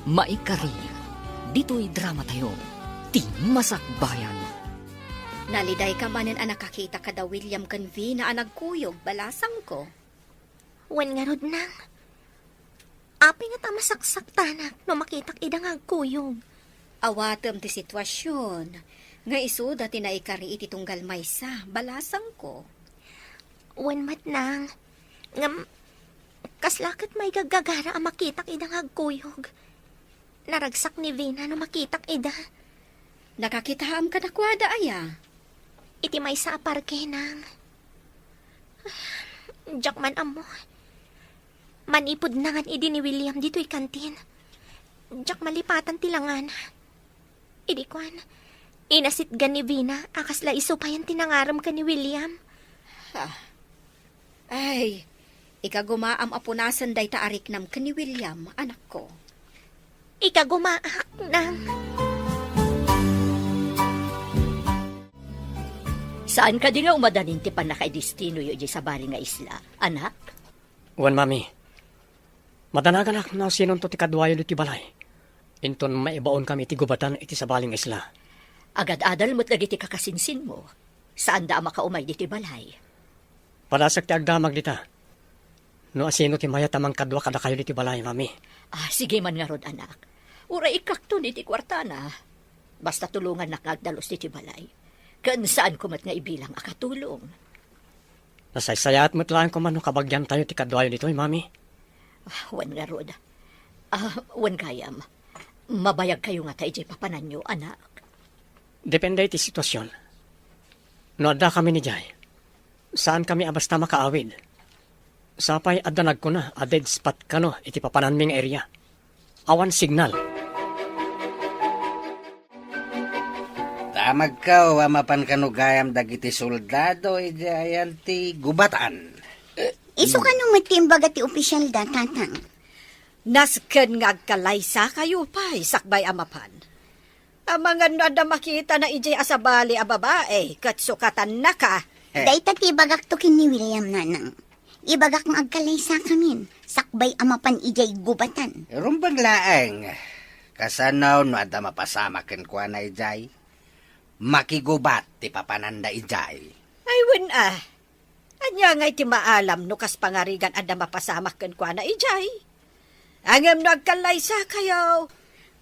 Maikari, dito'y drama tayo, ti masakbayan. Naliday ka manen ang nakakita ka da William Canvi na nagkuyog balasang ko. Wen nga rod nang. Api nga ta masaksak tanak no makitak idang agkuyog. Awatem ti sitwasyon. Nga iso dati na ikari iti tunggal maysa, balasang ko. Wen mat nang. Ngam, kaslakat may gagagara ang makitak idang agkuyog. Naragsak ni Vina no makitak ida. Nakakitaam ka na kwada aya. Iti may sa aparke nang. Diyak man amo. Manipod nangan idi ni William dito'y kantin. Diyak malipatan tilangan. Idi kwan. Inasit gan ni Vina, akasla iso pa yan tinangaram ka ni William. Ay, ikagumaam apunasan day taarik nam ka ni William, anak ko. Ikagumaak nang. Saan ka din nga umadanin ti panakaidistino yu di sa bali nga isla, anak? Wan, mami. Madanagan ak na sinon to ti kadwayo ti balay. Inton maibaon kami ti gubatan iti sa baling isla. Agad-adal mo't lagi ti kakasinsin mo. Saan da makaumay di ti balay? Palasak ti agdamag dita. No asino ti mayatamang kadwa kada kayo ti balay, mami. Sige man nga rod, anak. Ura ikakto ni ti kwartana. Basta tulungan na kagdalos ti balay. Kan saan kumat nga ibilang akatulong. Nasaysayat mo't lang kuman no kabagyan tayo ti kadwayo dito, mami. Wan nga rod. Wan kayam. Mabayag kayo nga tayo di papanan nyo, anak. Depende ti sitwasyon. No adda kami ni Jay. Saan kami abasta makaawid? Sapay adanag ko na, a dead spot ka no, iti papananming area. Awan signal. Tamag ka o amapan kanugayam dagiti soldado, ayan ti gubatan. Iso ka nung matimbaga ti opisyal da, tatang. Nasken nga agkalaysa kayo pa, sakbay amapan. Amangan na da makita na ijay asabali a babae, katsukatan na ka. Day tati bagak to kin ni William nanang. Ibagak ng agkalaysa kamin. Sakbay amapan ijay gubatan. Rumbang laeng, kasanaw no adda mapasama ken kwa na ijay. Makigubat ti papananda ijay. Ay, wen Anya nga'y ti maalam no kas pangarigan ada mapasamak ken kwa na ijay. Angem no agkalaysa kayo.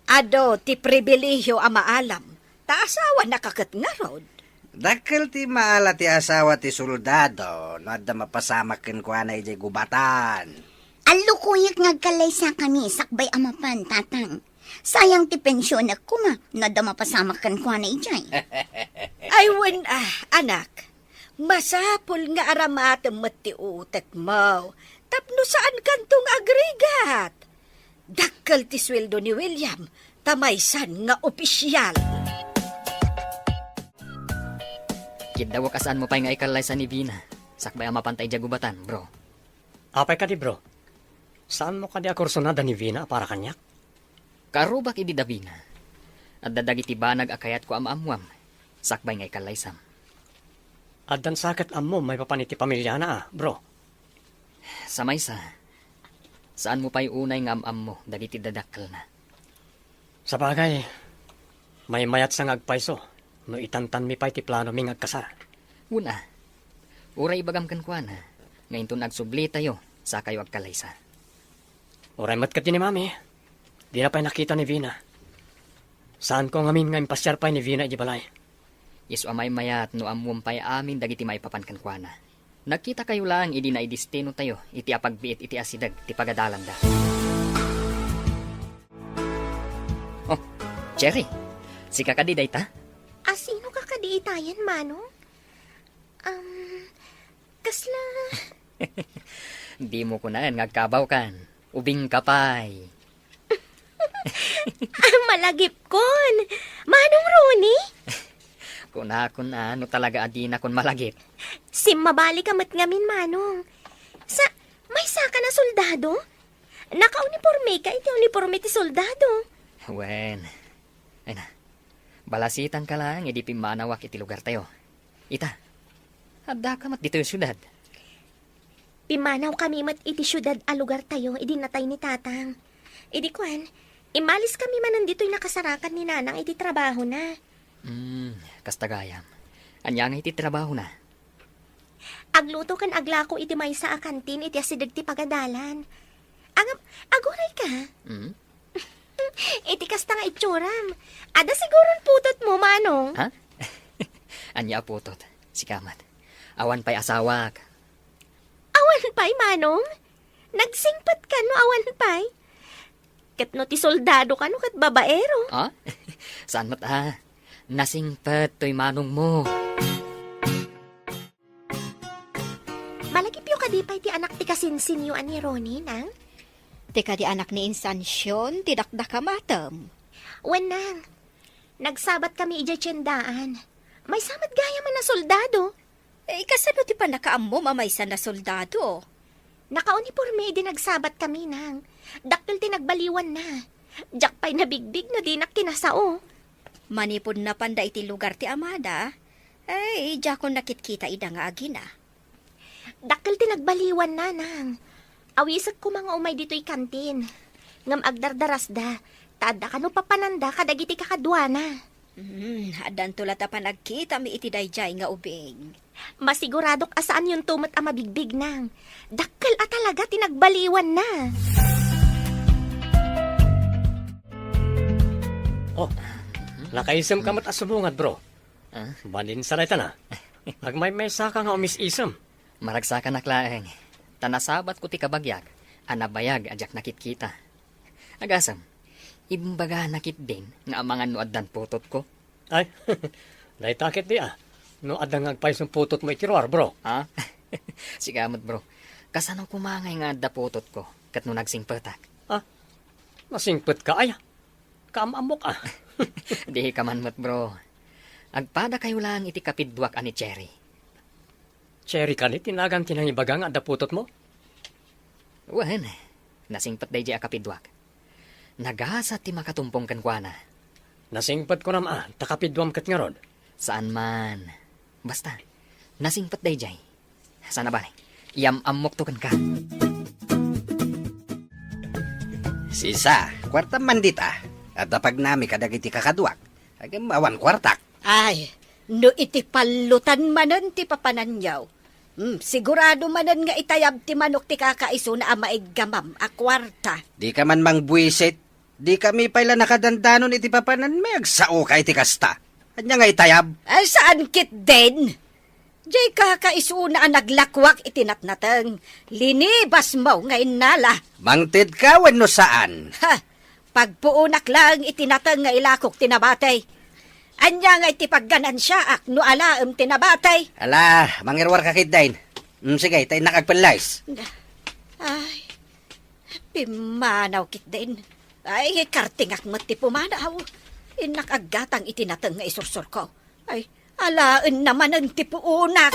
Ado ti pribilehyo a maalam. Ta asawa nakakat nga rod. Dakkel ti maala ti asawa ti soldado no adda mapasama ken kwa na ijay gubatan. Alukuyak ng agkalaysa kami. Sakbay amapan, tatang. Sayang ti pensyon na kuma. Nada mapasamak kan kwa na ijay. Ay, wen anak. Masapol nga aramatem met ti utek mo. Tapno saan kantong agrigat? Dakkel ti sweldo ni William, tamaysan nga opisyal. Kidawa kasaan mo pa nga ikalay sa ni Vina. Sakbay ang mapantay dya gubatan, bro. Apay ka di, bro. Saan mo ka di akursunada ni Vina para kanyak? Karubak idi da Vina. At dadagi ti banag akayat ko amamwam. Sakbay nga ikalay sam. Addan sakit ammo may papaniti pamilya na bro. Sa maysa, saan mo pa'y unay nga amam mo dagiti dadakkel na? Sa bagay, may mayat sang agpaiso. No itantan mi pa'y ti plano ming agkasar. Una, uray bagam kan kwa na. Ngayon to nagsubli tayo sa kayo agkalaysa. Oray mat kat ni mami. Di na pa'y nakita ni Vina. Saan ko ngamin nga impasyar pa'y ni Vina di balay? Isu amay mayat no amuam pa'y amin dagiti maipapan kan kwa na. Nagkita kayo lang, idi na idistino tayo, iti apagbiit iti asidag, ti pagadalan da. Oh, Cherry, si kakadiday ta? Sino ka kadiitayan, Manong? Kasla... Di mo kunan, ngagkabaw kan. Ubing kapay. Malagip kon. Manong Rooney? Kuna, no talaga adina kun malagip. Mabali ka ngamin, Manong. May saka na soldado? Naka-uniforme ka, iti uniforme ti soldado. Wen, ay na, balasitan ka lang, edi pimanawak iti lugar tayo. Ita, hadda ka mat dito yung syudad. Pimanaw kami mat iti syudad a lugar tayo, idi natay ni tatang. Idi kwan, Imalis kami man nandito'y nakasarakan ni nanang iti trabaho na. Kastagayam. Anya nga iti trabaho na. Agluto kan aglako iti may sa akantin iti asidag ti pagadalan. Aguray ka? Hmm? Iti kasta nga itsuram. Ada sigurong putot mo, manong. Ha? Anya putot. Si Kamat. Awan pa'y asawak. Awan pa'y, manong? Nagsingpat ka no, awan pa'y? Kat no ti soldado ka no, kat babaero. Ha? Saan mat Nasingpet to'y manong mo. Malagip yung kadipay ti anak ti kasinsinyo ani Ronnie, nang? Tika di anak ni Insansyon, tidakda ka matam. Wen nang, nagsabat kami ija tiyendaan. May samat gaya man na soldado. Kasano ti pa nakaammo mamaysa na soldado? Nakauniforme di nagsabat kami nang. Daktil ti nagbaliwan na. Diyak pa'y nabigbig no di naktinasao. Manipod na panda iti lugar ti Amada. Diya ko nakitkita ida nga agina. Daktil ti nagbaliwan na nang. Awisag ko mga umay dito'y kantin. Ngam agdardaras da. Tada ka no papananda kadagiti kakadwana. Adan tulat pa nagkita mi iti dayjay nga ubing. Masiguradok asaan yung tumat ang mabigbig nang. Dakkel at talaga tinagbaliwan na. Oh, nakaisam ka mat asubungat, bro. Balin sarayta na. Agmay saka nga umis-isam. Maragsa ka naklaeng. Tanasabat ko ti kabagyak. Anabayag ajak nakitkita. Agasam. Imbaga nakit din nga amangan no addan putot ko. Ay, naitakit di No adang agpay sung putot mo itiruar, bro. Ha? Sigamot bro. Kasano kumangay nga adda putot ko. Kat no nagsingpetak. Masingpet ka ay. Kaamamok Di ka man mat bro. Agpada kayo lang iti kapidwak ani Cherry. Cherry ka ni tinagang tinangibaga nga adda putot mo? Wen, nasingpet day di kapidwak. Nagasa ti makatumpong kan kuana. Nasingpet ko naman takapidwam kat nga rod. Saan man. Basta, nasingpet day jay. Sana ba? Amok to kan ka. Sisa, kwarta mandita. At napag nami kadagiti kakadwak. Agam awan kwartak. Ay, no iti palutan manan ti papananyaw. Sigurado manan nga itayab ti manok ti kakaiso na amaiggamam a kwarta. Di ka man mangbuisit. Di kami pala nakadandanon iti papanan may agsao ka iti kasta. Anya nga itayab. Ay, saan kit din? Diyay kakaiso na naglakwak itinatnatang. Linibas mo ngayon nala. Mangtid ka no saan. Ha, pagpuunak lang itinatang nga ilakok tinabatay. Anya nga iti pagganan siya ak no alaam tinabatay. Ala, mangirwar ka kitdain. Sige, tayo nakagpalays. Ay, pimanaw kit din. Ay, kartingak mo ti pumanaw. Inakagatang itinatang nga isursur ko. Ay, alaan naman ang tipuunak.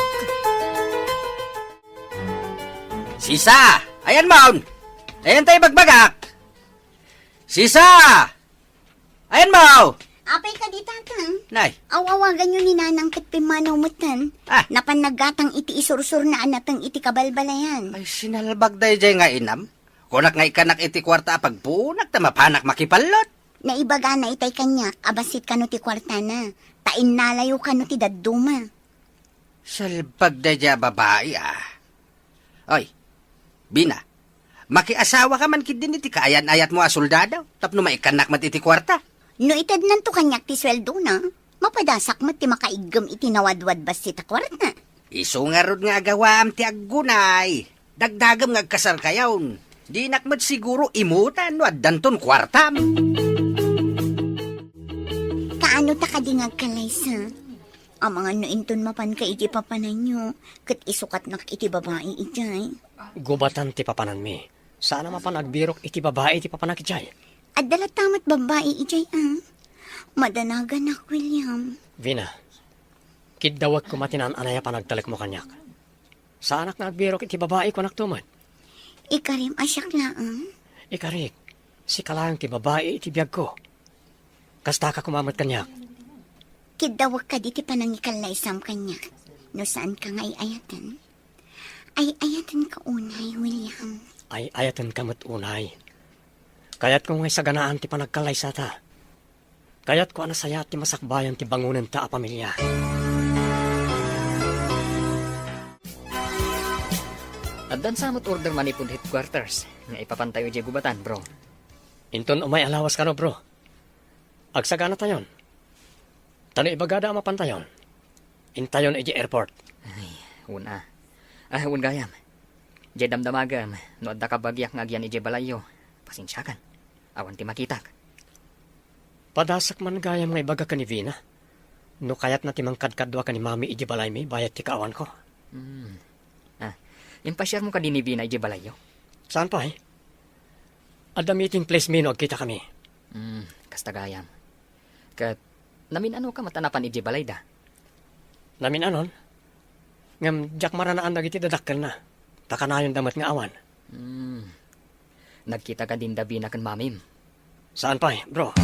Sisa! Ayan maun! Ayan tayo bagbagak! Sisa! Ayan mau! Apay ka di tatang. Nay, Awawagan nyo ni nanang kat pimanaw mutan. Napanagatang iti isursur na anatang iti kabalbalayan. ay sinalbag dahi jay nga inam. Kunak nga ikanak iti kwarta pagbunak ta mapanak makipalot. Naibaga na itay kanyak, abasit ka no ti kwarta na. Tain nalayo ka no ti dadduma. Salbag dahi jay babae Oy, Bina, makiasawa ka man kid din iti kaayan-ayat mo soldado. Tapno maikanak mat iti kwarta. No itad nanto kanyak ti sweldo na, mapadasak mo ti makaigam iti nawadwad basit a kwarta. Iso nga rod nga agawaam ti aggunay. Dagdagam nga kasar kayawn. Di nakmat siguro imutan no addanton kwartam. Kaano ta kadingag kalaysa? Ang mga nointon mapan ka iti papanan nyo, kat isukat nak iti babae ijay. Gubatan ti papanan mi. Sana mapanagbirok iti babae iti papanak ijay. At dalatamat babae ijay Madanagan nak, William. Vina, kidawag ko matinan anaya panagtalik mo kanyak. Saanak nagbirok iti babae ko naktumad. Ikarim asyak laang. Ikarik, si kalayang ti babae iti biyag ko. Kasta ka kumamat kanyak. Kidawag ka di ti panangikal na isam kanya. No saan ka nga ayatan? Ay ayatan ka unay, William. Ay ayatan kamot unay. Kaya't kung ngay saganaan ti panagkalaysa ta. Kaya't ko anasaya ti masakbayan ti bangunan ta a pamilya. At dan samot order manipod headquarters nga ipapantayo di gubatan, bro. Inton umay alawas ka no, bro. Agsagana tayon. Tano ibagada ang mapantayon. Intayon iji airport. Una. Un gayam. Di damdamagam, no adda ka bagyak nga agyan iji balayo. Pasensyakan. Awan ti makitak. Padasak man gayam nga ibaga ka ni Vina. No kayat na timangkadkadwa ka ni Mami iji balay mi, bayat ti kaawan ko. Impasyar mo ka din ni Vina iji balayo. Saan pa eh? At the meeting place mi no kita kami. Kasta gayam. Kat, namin ano ka matanapan iji balay da? Namin anon? Ngam jak maranaan na giti dadakkel na. Takanayon damat nga awan. Nagkita ka din da Vina kan mamim. Saan pa eh, bro?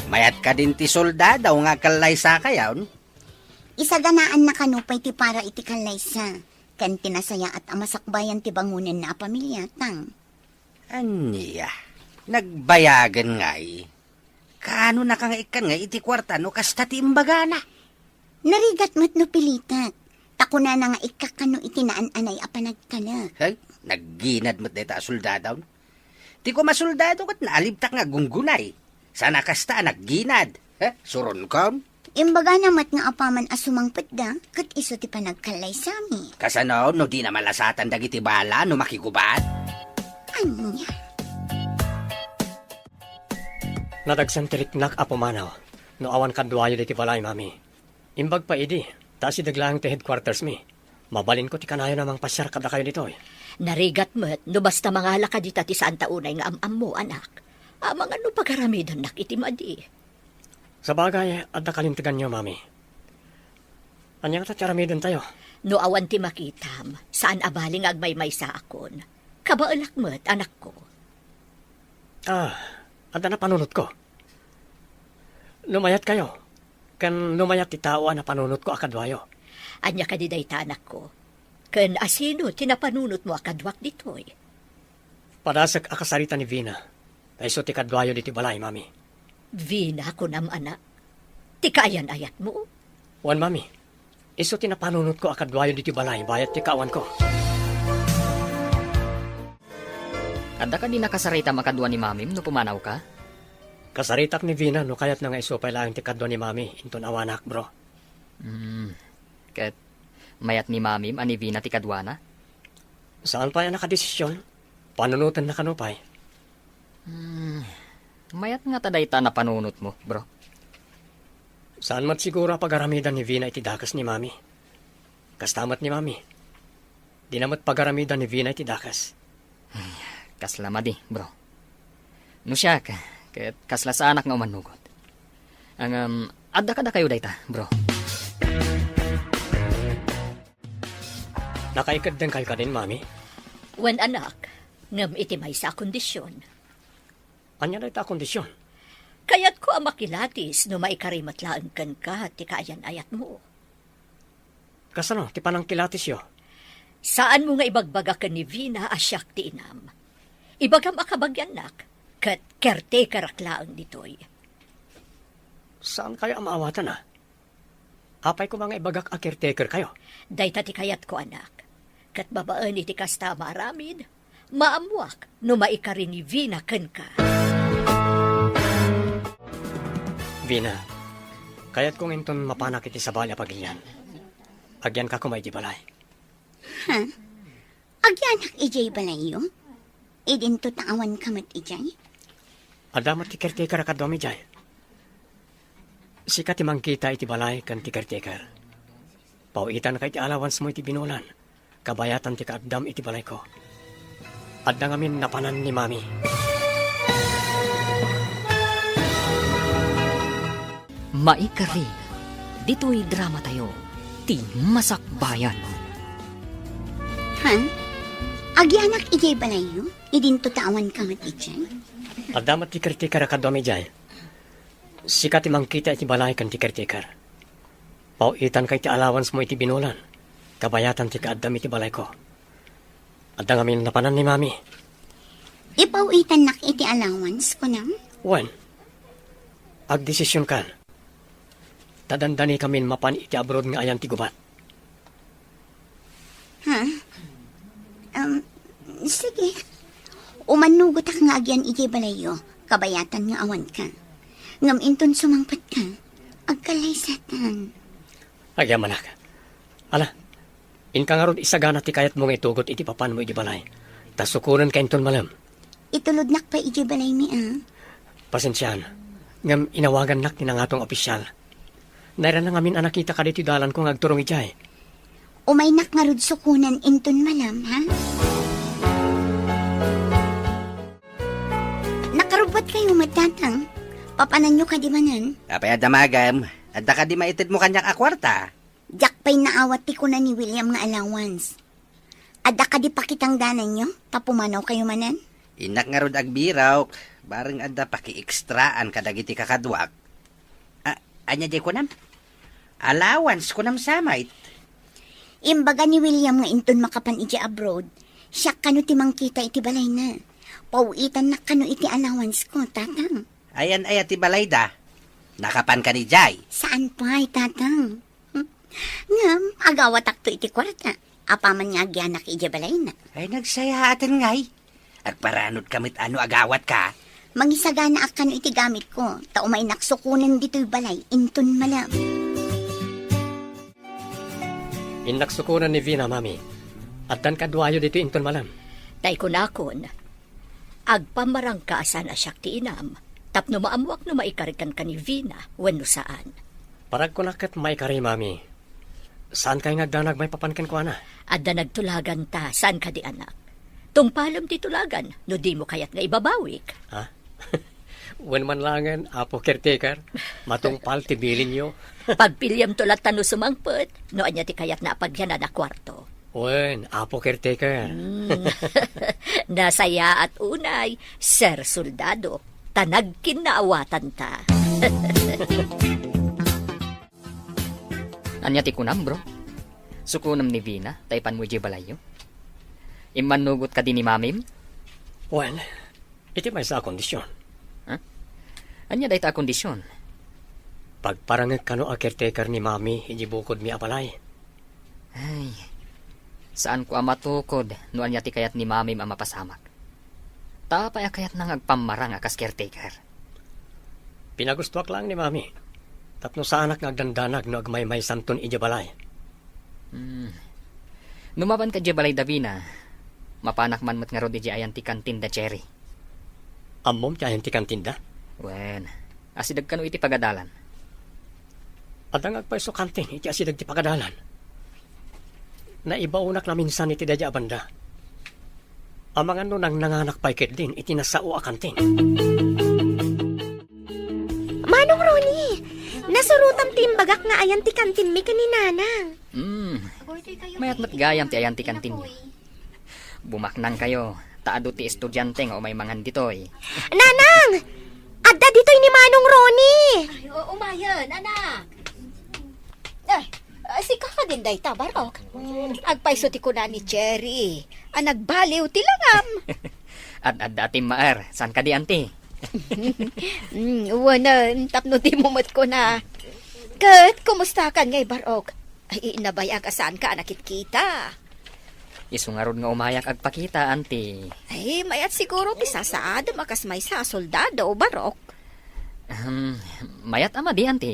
Mayat ka din ti soldado nga kalaysa kayaon. Isaganaan na kanupay ti para iti kalaysa. Kan tinasaya at amasakbayan ti bangunan na pamilya tang. Aniya, nagbayagan nga eh. Kaano na ka nga ikan nga iti kwarta no kasta ti imbagana? Narigat mo't no pilitat. Takuna na nga ikakano itinaan-anay apanagkanak. Hey, nagginad mo't deta soldado. Ti ko masoldado kat naalibtak nga gunggunay. Sana kasta nagginad. Suron kam? Imbaga namat nga apaman asumangpet da, kat iso ti panagkalay sami. Kasano, no di na malasatan dagiti bala no makigubat? Anya? Nadagsan tiriknak apumanaw. No awan kadwayo diti balay, Mami. Imbag pa idi, ta si daglang ti headquarters mi. Mabalin ko ti kanayo namang pasyar kada kayo dito eh. Narigat mo't, no basta mangala ka dita ti saan taunay nga am mo, anak. Amang ano pagaramidon nak itimadi. Sa bagay, at nakalintigan niyo, Mami. Anyang tatyaramidon tayo. No awan ti makitam, saan abaling agmay-may sa akon. Kabaalak mo't, anak ko. At na panunot ko. Lumayat kayo. Kan lumayat ti tao na panunot ko akadwayo. Anya ka di dayta, anak ko. Ken asino tinapanunot mo akadwak ditoy. Padasak akasarita ni Vina. Taiso ti kadwayo diti balay, Mami. Vina ko nam anak. Ti kaayan-ayat mo. Wan, Mami. Iso tinapanunot ko akadwayo diti balay, bayat ti kawan ko. Adda ka din nakasarita makadwa ni mamim no pumanaw ka? Kasaritak ni Vina no kayat na nga iso lang ti kadwa ni Mami. Inton awanak, bro. Kat mayat ni mamim ani Vina ti kadwa na? Saan pa yan nakadesisyon? Panunutan na kanupay. Mayat nga tadayta na panunot mo, bro. Saan mat siguro pagaramidan ni Vina iti dakas ni Mami? Kastamat ni Mami. Di namat pagaramidan ni Vina iti dakas. Kasla di, bro. No siya ka, kat kasla sa anak nga umanugot. Ang adda ka da kayo dayta, bro. Nakaikad din kayo ka din, Mami. Wen anak, ngam itimay sa kondisyon. Anya na ita kondisyon? Kaya't ko ang makilatis no maikarimatlaan kan ka ti kaayan-ayat mo. Kasano, ti panang kilatis yo? Saan mo nga ibagbaga ka ni Vina asyak ti inam? Ibagam akabagyan nak, kat kerte karaklaan ditoy. Saan kayo ang maawatan na? Apay ko mga ibagak a caretaker kayo. Dayta ti kayat ko anak, kat babaan iti kasta maaramid, maamuak no maikari ni Vina kan ka. Vina, kayat kong inton mapanak iti sabali a pagilyan. Agyan ka kumay di balay. Ha? Agyanak ijay balayo? Idin to taawan kamat ijay? Adamat ti caretaker akadwami jay. Sika ti mangkita iti balay kan ti caretaker. Pauitan ka iti allowance mo iti binulan. Kabayatan ti kaagdam iti balay ko. Adda ngamin napanan ni Mami. Maikari, dito'y drama tayo, ti Masakbayan. Ha? Agyanak ijay balayo? Idin to taawan kamat ijay? Adamat ti caretaker akadwami jay. Sika ti mangkita iti balay kan ti caretaker. Pauitan ka iti allowance mo iti binulan. Kabayatan ti kaagdam iti balay ko. At ang amin napanan ni Mami. Ipauitan nak iti allowance ko nam. Wen, agdesisyon kan. Tadandani kami mapan iti abroad nga ayan ti gubat. Ha? Sige. Umanugot ak nga agyan iti balayo. Kabayatan nga awan ka. Ngam inton sumangpat ka. Agkalaysatan. Agyaman ak. Ala, in ka nga ron isagana ti kayat mo nga itugot iti papan mo iti balay. Tas sukunan ka inton malam. Itulod nak pa iti balay mi Pasensyahan. Ngam inawagan nak ni nangatong opisyal. Naira na ngamin anak kita kaditi dalan ko ngagturong ijay. Umay nak nga rod sukunan inton malam, ha? Nakarubot kayo matatang. Papanan nyo ka di manan. Apay adamagam, adda ka di maitid mo kanyak akwarta. Jack pa'y naawat ti ko na ni William nga allowance. Adda ka di pakitang danan nyo? Tapumanaw kayo manan? Inak nga rod agbiraw, bareng adda paki-ekstraan kadagiti kakadwak. Anya jay ko nam? Allowance ko nam samait. Imbaga ni William nga inton makapan iti abroad, siya kano ti mangkita iti balay na. Pauitan na kano iti allowance ko, tatang. Ayan ay ati balayda. Nakapan ka ni Jay. Saan pa ay tatang? Ngam, agawat akto iti kwarta. Apaman nga agyanak iti balay na. Ay nagsaya atin ngay. Agparanod kamit ano agawat ka. Mangisagana ak kano iti gamit ko, taumay naksukunan dito'y balay, inton malam. Inaksukunan ni Vina, Mami. At dan kadwayo dito inton malam. Tay ko nakon. Agpamarang kaasan asyak ti inam. Tapno maamuak no maikarikan ka ni Vina wenno saan. Parag ko nakat may kari, Mami. Saan kayo nagdanag may papankin ko, ana? Adda nagtulagan ta, saan ka di anak? Tungpalam ti tulagan, no di mo kayat nga ibabawik. Ha? Wen man langan, apo caretaker, matungpal ti bilin nyo. Pagpilyam tulat tano sumangpet, no anya ti kayat na pagyanan na kwarto. Wen, apo caretaker. Nasaya at unay, Sir Soldado, tanag kinaawatan ta. Anya ti kunam, bro. Sukunam ni Vina, taypan mo di balayo. Imanugot ka din ni Mamim? Wen, iti may sa kondisyon. Anya day ta kondisyon? Pagparangag kano a caretaker ni Mami, hindi bukod mi apalay. Ay, saan ko amatukod no anya ti kayat ni Mamim ang mapasamak? Tapay kayat nang agpamarang akas caretaker. Pinagustuak lang ni Mami. Tapno sa anak nagdandanag no agmay-may santon ija balay. Numaban ka di balay Davina, mapanak man mat nga rod iji ayan ti kantin da cherry. Ammom tiyahin ti kantinda. Wen, asidag kano iti pagadalan. At ang agpaiso kantin, iti asidag ti pagadalan. Naibaunak na minsan iti dadya banda. Ang mga nang nanganak paikit din, iti nasao a kantin. Manong Ronnie, nasurutam timbagak nga ayan ti kantin mi kaninanang. Mayat mat gayam ti ayan ti kantin nyo. Bumaknang kayo, taado ti estudyante nga o may mangan ditoy. Nanang! Adda dito'y ni Manong Ronnie! Ay, umayan, anak. Si kakadinday ta, barok. Agpaiso ti kuna ni Cherry. Nagbaliw ti langam. At dati maar, saan ka di anti? Wana, tapno di mo mat ko na. Kat, kumusta ka ngay, barok? Ay, inabayag asaan ka, nakit kita. Isungarod nga umayak agpakita, anti. Ay, mayat siguro ti sasaad, makas may sa soldado, barok. Mayat ama di, anti.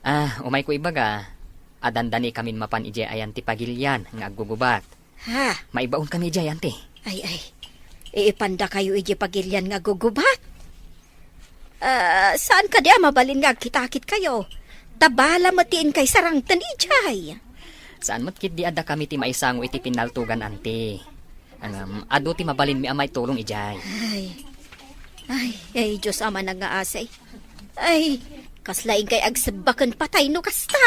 Ah, Umay ko ibaga, adandani kamin mapan ije ayan ti pagilyan nga aggugubat. ha, Maibaon kami ije, anti. ay, iipanda kayo iji pagilyan nga gugubat. Saan ka diya mabalin nga kitakit kayo? Tabala matiin kay sarang tanijay. Saan matkit di ada kami ti maisango iti pinaltugan, anti. Ado ti mabalin mi amay tulong ijay. Ay, Diyos ama nang ngaasay. Ay, kaslaing kay agsabakan patay no kasta.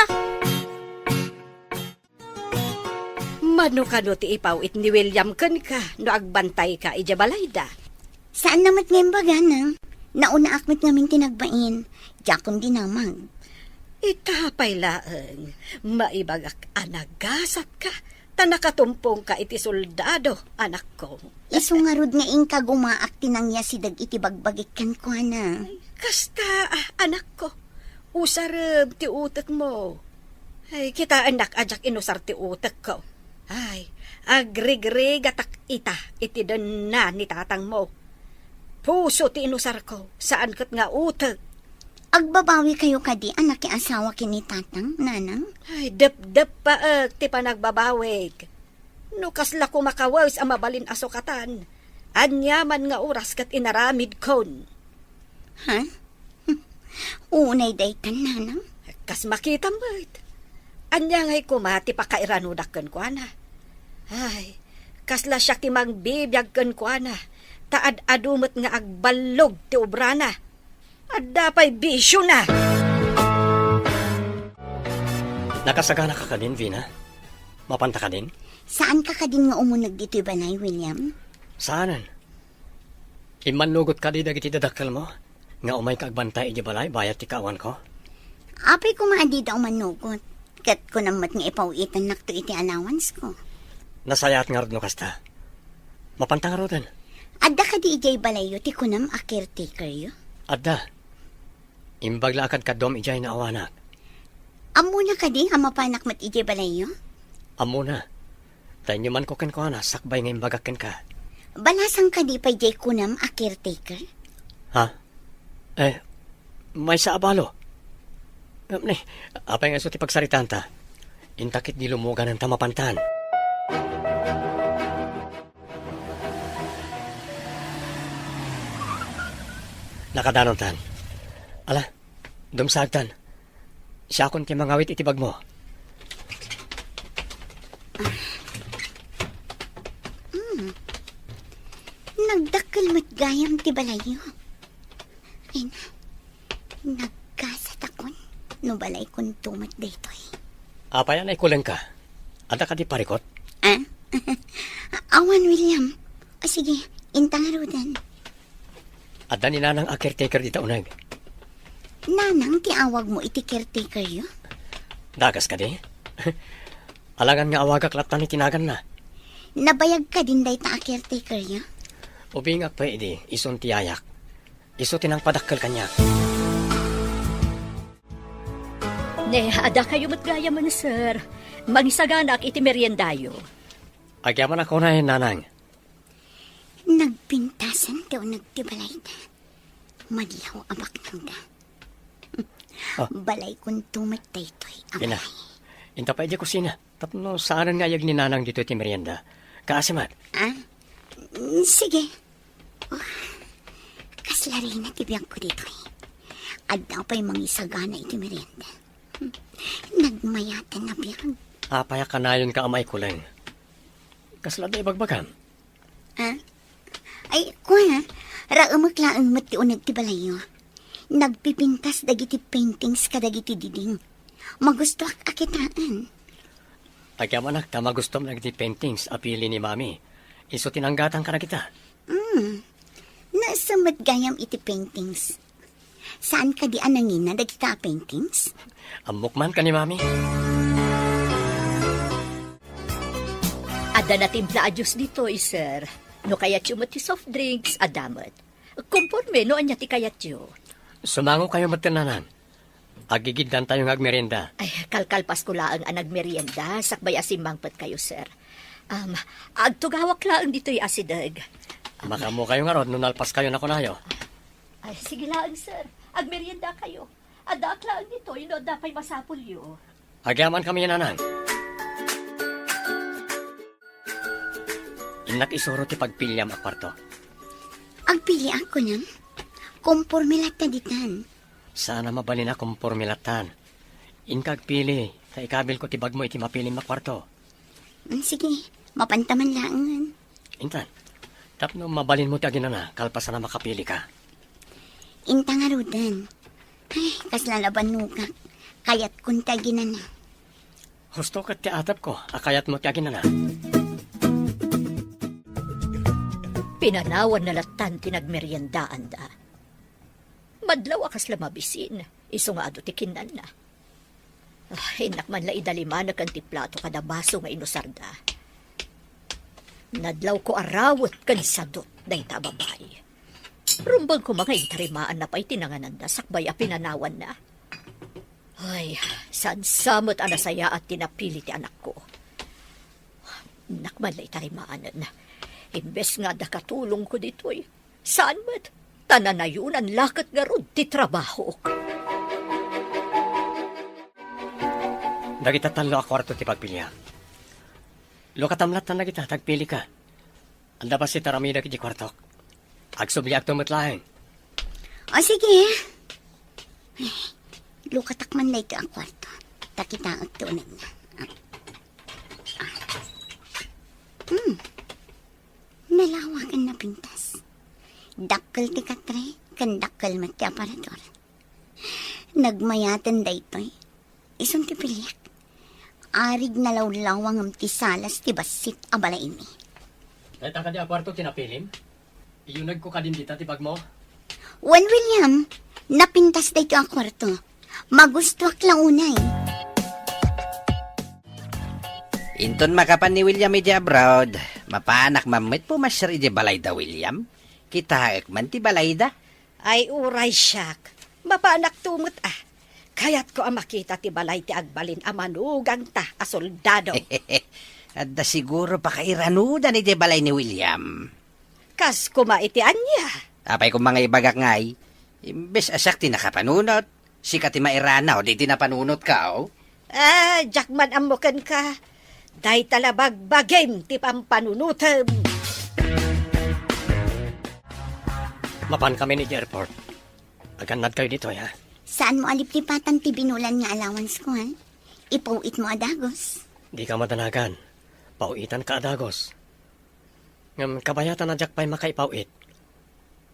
Mano ka no ti ipawit ni William kan ka no agbantay ka ijabalayda. Saan namat ngayon baga nang? Nauna akmet ngamin tinagbain. Jakon dinamang. Itapay laeng, maibagak anagasat ka, Ta nakatumpong ka iti soldado, anak ko. Iso nga rod nga ingka gumaak tinangya si dag iti bagbagik kan ko na. Kasta, anak ko. Usarab ti utak mo. Ay, kita anak ajak inusar ti utak ko. Ay, agrig-rig atak iti dan na ni tatang mo. Puso ti inusar ko, saan kat nga utak. Agbabawi kayo kadi anak ki asawa kini tatang, nanang. Ay, dep-dep pa ti panagbabawig. No kasla ko makawaws ang mabalin asukatan. Anyaman nga oras kat inaramid kon. Ha? Unay daytan, nanang. Kas makita mo. Anya nga'y kumati pa kairanudak kan ko na. Ay, kasla siya timang bibiyag kan ko na. Taad adumot nga agbalog ti obrana. At dapay bisyo na. Nakasagana ka din, Vina? Mapanta ka din? Saan ka kadin nga umunag dito'y banay, William? Saanan? Imanlugot ka di dagiti dadakkel mo? Nga umay kaagbantay iti balay, bayat ti kawan ko? Apay ko maadi daw manugot. Kat ko namat nga ipawitan nakto iti allowance ko. Nasayat nga rod no kasta. Mapanta nga rodan. Adda ka di ijay balayo ti kunam a caretaker yo? Adda. Imbag lakad ka dom ijay na awanak. Amo na ka di nga mapanak mat ijay balayo? Amo na. Tayo nyo man ko ken ko na, sakbay nga imbagakken ka. Balasang ka di pa ijay kunam a caretaker? Ha? May sa abalo. Apay nga so ti pagsaritan ta. Intakit di lumugan ng tamapantan. Nakadanon tan. Ala, dumsagtan. Siya akong ti mangawit itibag mo. Nagdakkel mat gayam ti balayo. Ay na, nagkasat akon. No balay kun tumat daytoy. Apayan ay kulang ka. Ada ka di parikot? Ah? Awan, William. O sige, intang arudan. Ada ni nanang a caretaker dita unag. Nanang, tiawag mo iti caretaker yo? Dagas ka di? Alangan nga awagak latan ni tinagan na. Nabayag ka din day ta a caretaker yo? Ubingak pa idi, ison tiyayak. Iso tinang padakkel kanya. Ne, ada kayo matgaya man, sir. Magisaganak iti meriendayo. Agyaman ako na nanang. Nagpintasan daw nagtibalay na. Madlaw abak nang da. Balay kung tumat daytoy. Ina, inta pa iti kusina. Tapno saanan nga yag ni nanang dito iti merienda. Kaasimat. Ah? Sige. Oh, kaslari na tibiyang ko dito eh. Addaw pa'y mangisagana iti merienda. Nagmayatan na biyang. Apaya ka na yun ka amay kulang. Kasla da ibagbagan. Ah? Ay, kuha, raamaklaan mati unag ti balayo. Nagpipintas dagiti paintings kadagiti diding. Magusto akitaan. Agyaman ta magustom nagdi paintings apili ni mami. Iso tinanggatan ka na kita. Nasamad gayam iti paintings. Saan ka di anangin na dagita paintings? Amok man ka ni mami. Ada na timpla adyos dito, sir. No kayat yung mati soft drinks, adamat. Kumporme, no anya ti kayat yo. Sumango kayo matinanan. Agigiddan tayo ng agmerienda. Ay, kalkalpas ko laang anag merienda, sakbay asimbangpat kayo, sir. Agtugawak laang dito yung asidag. Makamo kayo nga rod, nunalpas kayo na kunayo. Ay, sige laang, sir. Agmerienda kayo. Adak laang dito, yun dapay masapul yo. Agyaman kami nanang. Inak isuro ti pagpilyam a kwarto. Agpili ako nang. Kompormilat na ditan. Sana mabalin akong formilatan. Inkag pili, sa ikabil ko tibag mo iti mapiling makwarto. Sige, mapantaman laangan. Intan, tapno mabalin mo ti aginana, kalpas na makapili ka. Intang arudan. Ay, kaslalaban nukak. Kayat kun ti aginana. Husto kat ti atap ko, akayat mo ti aginana. Pinanawan na latan tinagmeriendaan da. Madlaw akas lamabisin, iso nga ado tikinan na. Ay, nakman la idaliman na kanti plato kada baso nga inusarda. Nadlaw ko arawat kan sadot na ita babae. Rumbang ko mga intarimaan na pa'y tinanganan na sakbay a pinanawan na. Ay, saan samot anasaya at tinapili ti anak ko. Nakman la itarimaanan na. Imbes nga da katulong ko dito'y. Saan mat? Tanan na yun ang lakat nga ron ti trabaho. Dagita talo a kwarto ti pagpilihan. Lokatamlat na kita, tagpili ka. Anda ba si taramida kiti kwartok? Agsubli ak tumatlaeng. O sige. Ay, lukatakman na ito ang kwarto. Takita ang tunan na. Nalawakan na pintas. Dakkel ti katre, kan dakkel mat ti aparador. Nagmayatan da ito'y. Isang ti piliak. Arig na lawlawang am ti salas ti basit abala ini. Dahil ka di a kwarto tinapilim? Iyunag ko kadin dita ti bag mo? Juan William, napintas da ito ang kwarto. Magustuak lang unay. Inton makapan ni William iti abroad. Mapanak mamit po masyar iti balay da William. Kita man ti balay da. Ay uray siyak. Mapanak tumot Kayat ko ang makita ti balay ti agbalin a manugang ta a soldado. Adda siguro pa kairanudan iti balay ni William. Kas kumaitian niya. Apay kung mga ibagak ngay, imbes asak ti nakapanunot. Sika ti mairana o di ti napanunot ka o. Jakman amukan ka. Day talabag bagim ti pampanunutem. Mapan kami ni airport. Agannad kayo dito, ha? Saan mo aliplipatan ti binulan nga allowance ko, ha? Ipauit mo adagos. Di ka madanagan. Pauitan ka adagos. Ngam kabayatan na jak pa'y makaipauit.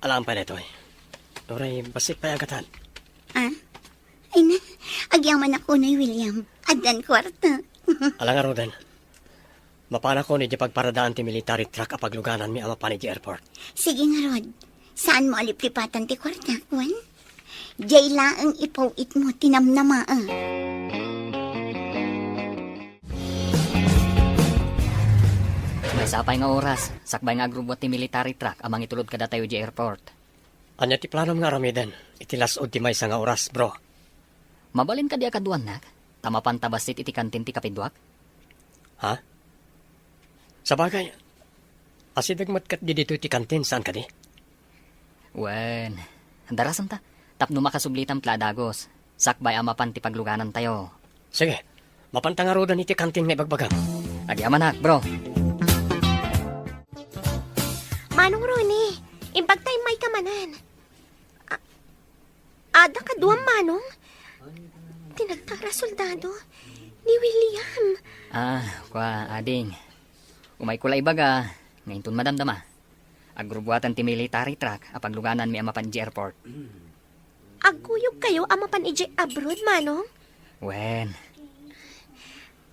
Alam pa nito, eh. Oray, basik pa'y agatan. Ay na, agyaman ako na William. Adan kwarta. Alang nga, Roden. Mapana ko ni di pagparadaan ti military truck a pagluganan mi ama pa ni di airport. Sige nga, Rod. Saan mo aliplipatan ti kwarta, Juan? Jay laang ipauit mo tinamnama, May sapay nga oras, sakbay nga agrubot ti military truck amang itulod kada tayo di airport. Anya ti planom nga ramiden. Itilasod ti may nga oras, bro. Mabalin ka di akaduan nak, tamapan tabasit iti kantin ti kapidwak. Ha? Sa bagay, asidagmat kat di dito ti kantin, saan ka di? Wen, darasan ta, tapno makasublitam tladagos, sakbay amapan ti pagluganan tayo. Sige, mapanta nga rodan iti kantin nga ibagbagang. Agyaman nak, bro. Manong Ronnie, impagtay may kamanan. Ada ka duwang manong? Tinagtara soldado ni William. Kwa ading. Umay kulay baga, ngayon tun madamdama. Agrubuatan ti military truck apag luganan mi amapan di airport. Agkuyog kayo amapan ije abroad, manong? Wen,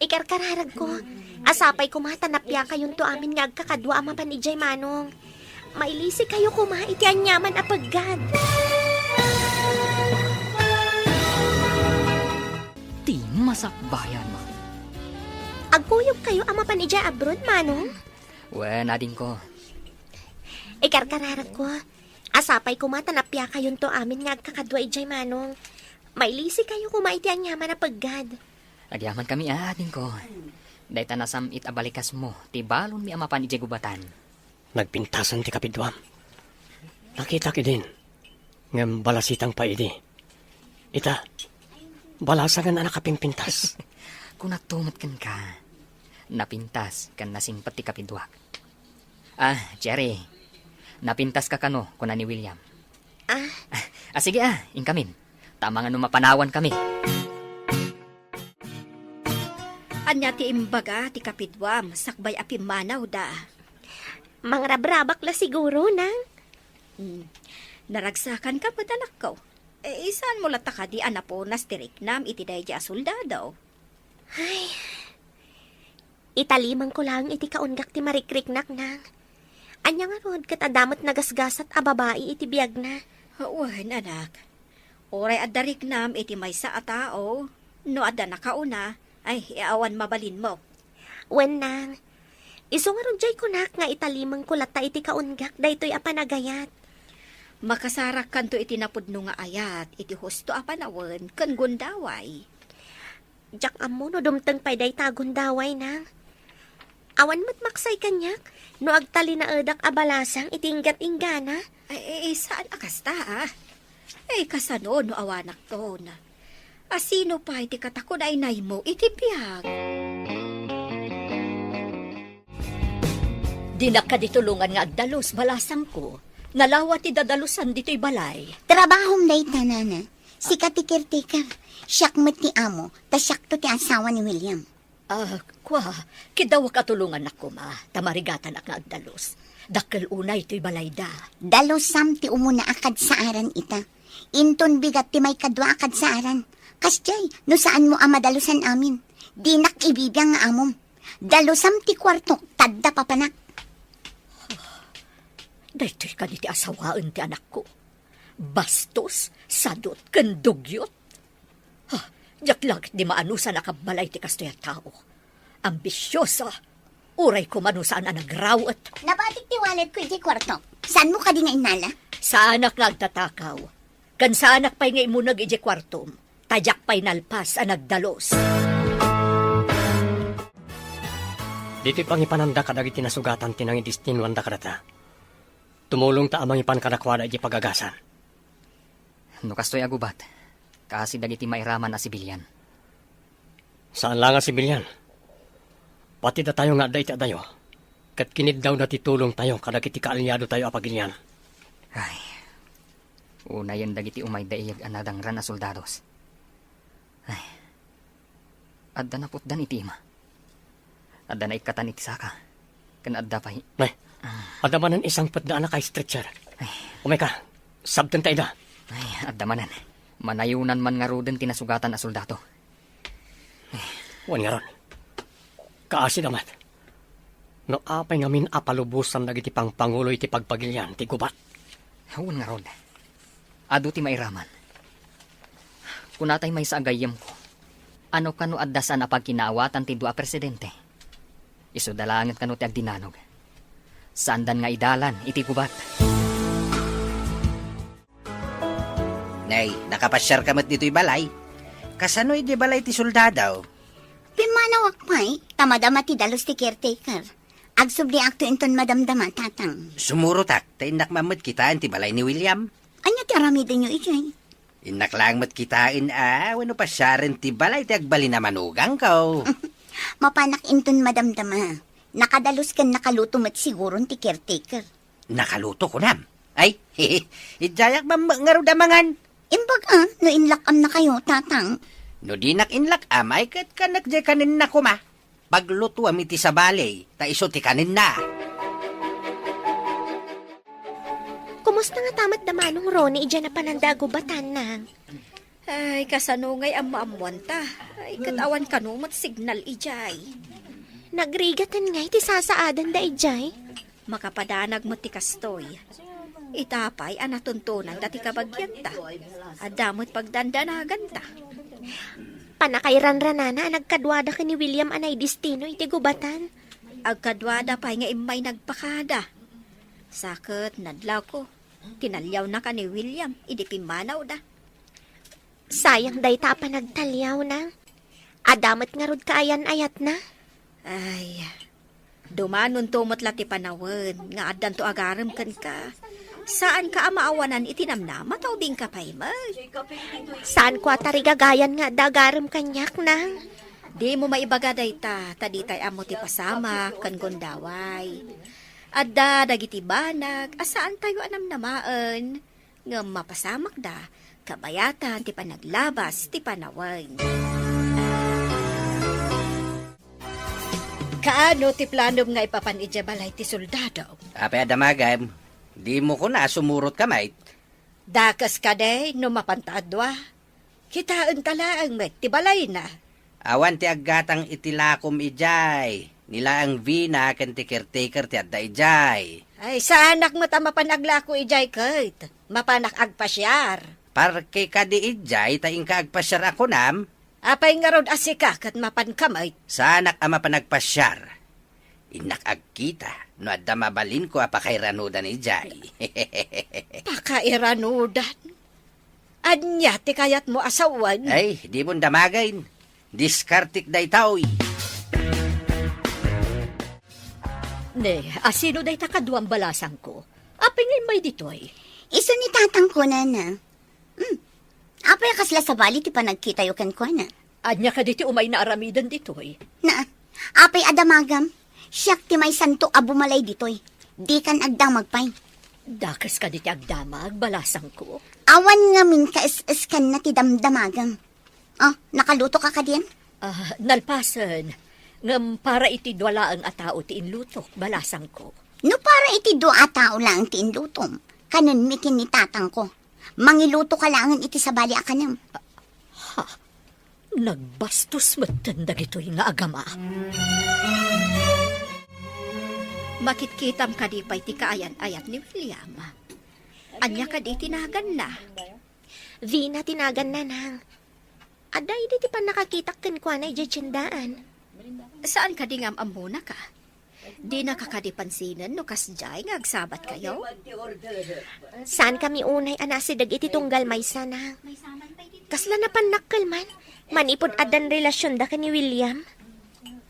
Ikarkararag ko. Asapay kumatanapya kayon to amin nga agkakadwa amapan ijay, manong. Mailisi kayo iti anyaman apagad. ti masakbayan mo. Agkuyog kayo amapan ijay abroad, manong? Wen, ading ko. Ikarkararag ko. Asapay kumatanapya kayon to amin nga agkakadwa ijay, manong. Mailisi kayo iti anyaman apagad. Agyaman kami ading ko. Dahita nasam it abalikas mo, ti balon mi amapan ijay gubatan. Nagpintasan ti kapidwam. Nakita ki din. Ngam balasitang pa idi. Ita, balasagan na nakapimpintas. Kung natumat kan ka, napintas kan nasimpat ti kapidwak. Jerry, napintas ka kano kuna ni William. Sige inkamin. Tama nga mapanawan kami. Anya ti imbaga ti kapidwam, sakbay api manaw da. Mangrabrabak la siguro, nang. Naragsakan ka pa anak ko. Isaan mo lata ka di anaponas ti riknam iti dayja soldado. Italimang ko lang iti kaunggak ti marikriknak, nang. Anya nga rod katadamot nagasgasat a babae iti biyag na. Wan anak. Oray at dariknam iti maysa a tao. No ada na kauna, ay iawan mabalin mo. Wen nang, iso nga ron jay kunak nga italimang kulata iti kaunggak daytoy apanagayat. Makasarak kanto iti napudno nga ayat, iti husto apanawan, kan gundaway. Jak amo no dumteng pay day tagon daway nang. Awan mat maksay kanyak, no agtali na edak abalasang itinggat-inggana. Saan akasta kasano no awanak to na. Asino pa iti katakon ay nay mo iti biyag. Di na ka ditulungan nga agdalos, balasang ko. Nalawat ti dadalusan dito'y balay. Trabahom day tanana. Si katikir-tikir. Siyak mo't ti amo, ta siyak to ti asawa ni William. Kidaw katulungan ako ma, tamarigatan ak nga agdalos. Dakkel unay to'y balay da. Dalosam ti umuna akad sa aran ita. Inton bigat ti may kadwa akad sa aran. Kasjay, no saan mo amadalusan amin? Dinak ibibiyang nga amom. Dalosam ti kwarto, tadda papanak. Dayto'y kaniti asawaan ti anak ko. Bastos, sadot, kandugyot. Diyak lang di maanusa nakabalay ti kastoy tao. Ambisyosa, uray ko manusaan na nagrawat. Nabatik ti wallet ko iti kwarto. Saan mo ka di nga inala? Sa anak nagtatakaw. Kan sa anak pa'y nga imunag iji kwartom. Tajak pa'y nalpas ang nagdalos. Dito'y pangipananda kadag iti nasugatan tinang idistinwan da kadata. Tumulong ta amang ipan kanakwada iti pagagasan. No kastoy agubat, kasi dagiti mairaman na sibilyan. Saan lang nga sibilyan? Pati da tayo nga da iti adayo. Kat kinid daw na titulong tayo kadag iti kaalyado tayo apagilyan. Ay, una yan dagiti umay daiyag anadang ran na soldados. Ay, adda na putdan iti ima. Adda na ikatan iti saka. Kan adda pa'y, Nay, adamanan isang patdaan na kay stretcher. Umay ka, sabten tayo da. ay, adda manan. Manayunan man nga ruden tinasugatan na soldado. Wan nga ron. Kaasi damat. No apay ngamin apalubusan dagiti pangpangulo iti pagpagilyan ti gubat. Huwag nga ron. Ado ti mairaman. Kunatay may sa agayam ko. Ano kano addasan na pagkinaawatan ti dua presidente? Iso dalangan kano ti agdinanog. Sandan nga idalan iti gubat. Nay, nakapasyar ka mat dito'y balay. Kasano iti balay ti soldadaw? Pimanawak may, tamadama ti dalos ti caretaker. Agsubli akto inton madamdama, tatang. Sumurutak, ta inak mamad kitaan ti balay ni William. Anya ti aramidin nyo ijay? Inak lang mat kitain wano pasyarin ti balay ti agbali na manugang ko. Mapanak inton madamdama. Nakadalos kan nakaluto mat siguro ti caretaker. Nakaluto ko nam. Ay, ijayak mamangaro damangan. Imbag no inlakam na kayo, tatang. No di nak inlak amay kat kanak di kanin na kuma. Pagluto amiti sa balay, ta iso ti kanin na. Kumusta nga tamat damanong Ronnie ija na panandago batan nang? Ay, kasano ngay amuamuan ta. Ay, katawan kanumat signal ijay. Nagrigatan nga iti sasaadan da ijay. Makapadanag mo ti kastoy. Itapay anatuntunan dati kabagyan ta. Adamot pagdandanagan ta. Panakairanranana nagkadwada ka ni William anay destino iti gubatan. Agkadwada pa'y nga imay nagpakada. Sakit, nadlaw ko. Tinalyaw na ka ni William, idi pimanaw da. Sayang day ta pa nagtalyaw na. Adamat nga rod kaayan ayat na. Ay, dumanon tumot lati panawan, nga adan to agaram kan ka. Saan ka amaawanan itinamnama, taubing ka pa'y mag. Saan ko atarigagayan nga dagaram kanyak nang? Di mo maibagaday ta, taditay amo ti pasama, kan gondaway. Adda, dagiti banag, asaan tayo anamnamaan. Nga mapasamak da, kabayatan, ti panaglabas, ti panawan. Kaano ti planom nga ipapanidya balay ti soldado? Apay adamagam, di mo ko na sumurot ka mait. Dakas ka day, no mapantadwa. Kitaan talaang met, ti balay na. Awan ti aggatang itilakom ijay. Nila ang vina ken ti caretaker ti adda ijay. Ay, sa anak mo ta mapanagla ko ijay kait. Mapanak agpasyar. Parke ka di ijay, taing ka agpasyar ako nam. Apay nga rod asika kat mapan kamay. Sa anak ama panagpasyar. Inakag kita, no adda mabalin ko apakay ranudan ni Jay. Pakairanudan. Anya ti kayat mo asawan. Ay, di mo damagain. Diskartik day taoy. Ne, asino day takaduang balasang ko? Apingin may ditoy. Iso ni tatang ko na na. Apay kasla sa bali ti panagkita yu ken ko na. Anya ka diti umay na aramidan ditoy. Na, apay adamagam. Siyak ti may santo abumalay ditoy. Di kan agdang magpay. Dakas ka diti agdamag, balasang ko. Awan nga min ka kan na ti damdamagam. Oh, nakaluto ka diyan? Nalpasan. Ngam para iti dwala ang atao ti inlutok, balasang ko. No para iti do tao lang ti indutom. Kanon mikin ni tatang ko. Mangiluto ka langan iti sa bali akanam. Nagbastos matanda gito'y nga agama. Makitkitam ka di pa'y ti kaayan-ayat ni William. Anya ka di tinagan na. Vina, tinagan na nang. Aday, di pa nakakitak ken kwa na ijetsendaan. Saan ka di ngam amuna ka? Di na kakadipansinan no kasjay nga agsabat kayo? Saan kami unay anasidag iti tunggal may sana? Kasla na panakkel man. Manipod adan relasyon da ka ni William.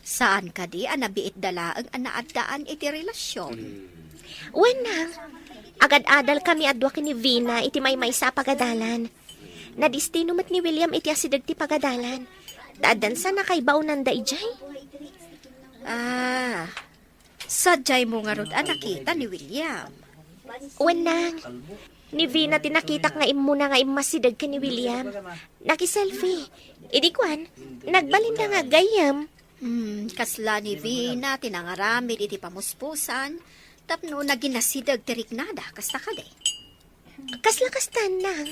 Saan ka di anabiit dalaang anaadaan iti relasyon? Wenang, agad-adal kami adwa ni Vina iti may sa pagadalan. Nadistino mat ni William iti asidag ti pagadalan. Daadan sa nakaibaw nanda ijay. Sadyay mo nga rod nakita ni William. Wenang, ni Vina tinakitak nga imuna nga imasidag ka ni William. Naki-selfie. Idi kwan, nagbalinda nga gayam. Kasla ni Vina, tinangaramid iti pamuspusan, tapno naginasidag tiriknada, kasta ka de. Kasla kastan nang.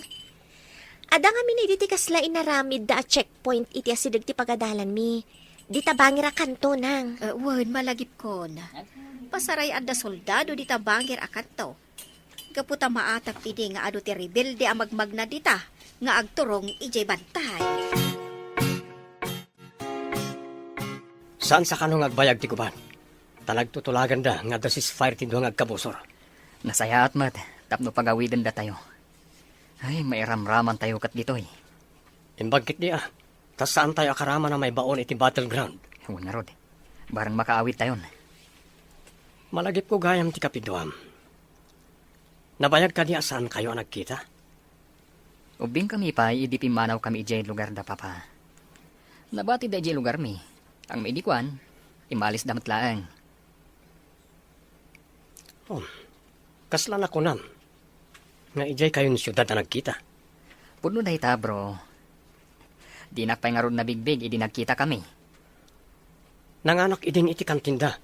Ada nga miniditi kasla inaramid da a checkpoint iti asidag ti pagadalan mi. Di tabangira kanto nang. Wan, malagip kon. Pasaray adda soldado di tabangir akanto. Kaputa maatag pidi nga ado ti rebelde ang magmagna dita, nga agturong ijay bantay. Saan sa kanong agbayag ti kuban? Talagtutulagan da nga da fire ti duwang agkabusor. Nasaya at mat, tapno pagawidan da tayo. Ay, may ramraman tayo kat ditoy. Imbagkit di tas saan tayo akarama na may baon iti battleground? Huwag nga rod, barang makaawit tayon. Malagip ko gayam ti kapidwam. Nabayag ka niya saan kayo nagkita? Ubing kami pa, idi pimanaw kami ijay lugar da papa. Nabati da ijay lugar mi. Ang maidikwan, imalis damat laang. Kaslan ako nam. Nga ijay kayo ni syudad na nagkita. Puno na ita, bro. Di nakpay nga ron na bigbig, idi nagkita kami. Nanganak idin iti kantinda.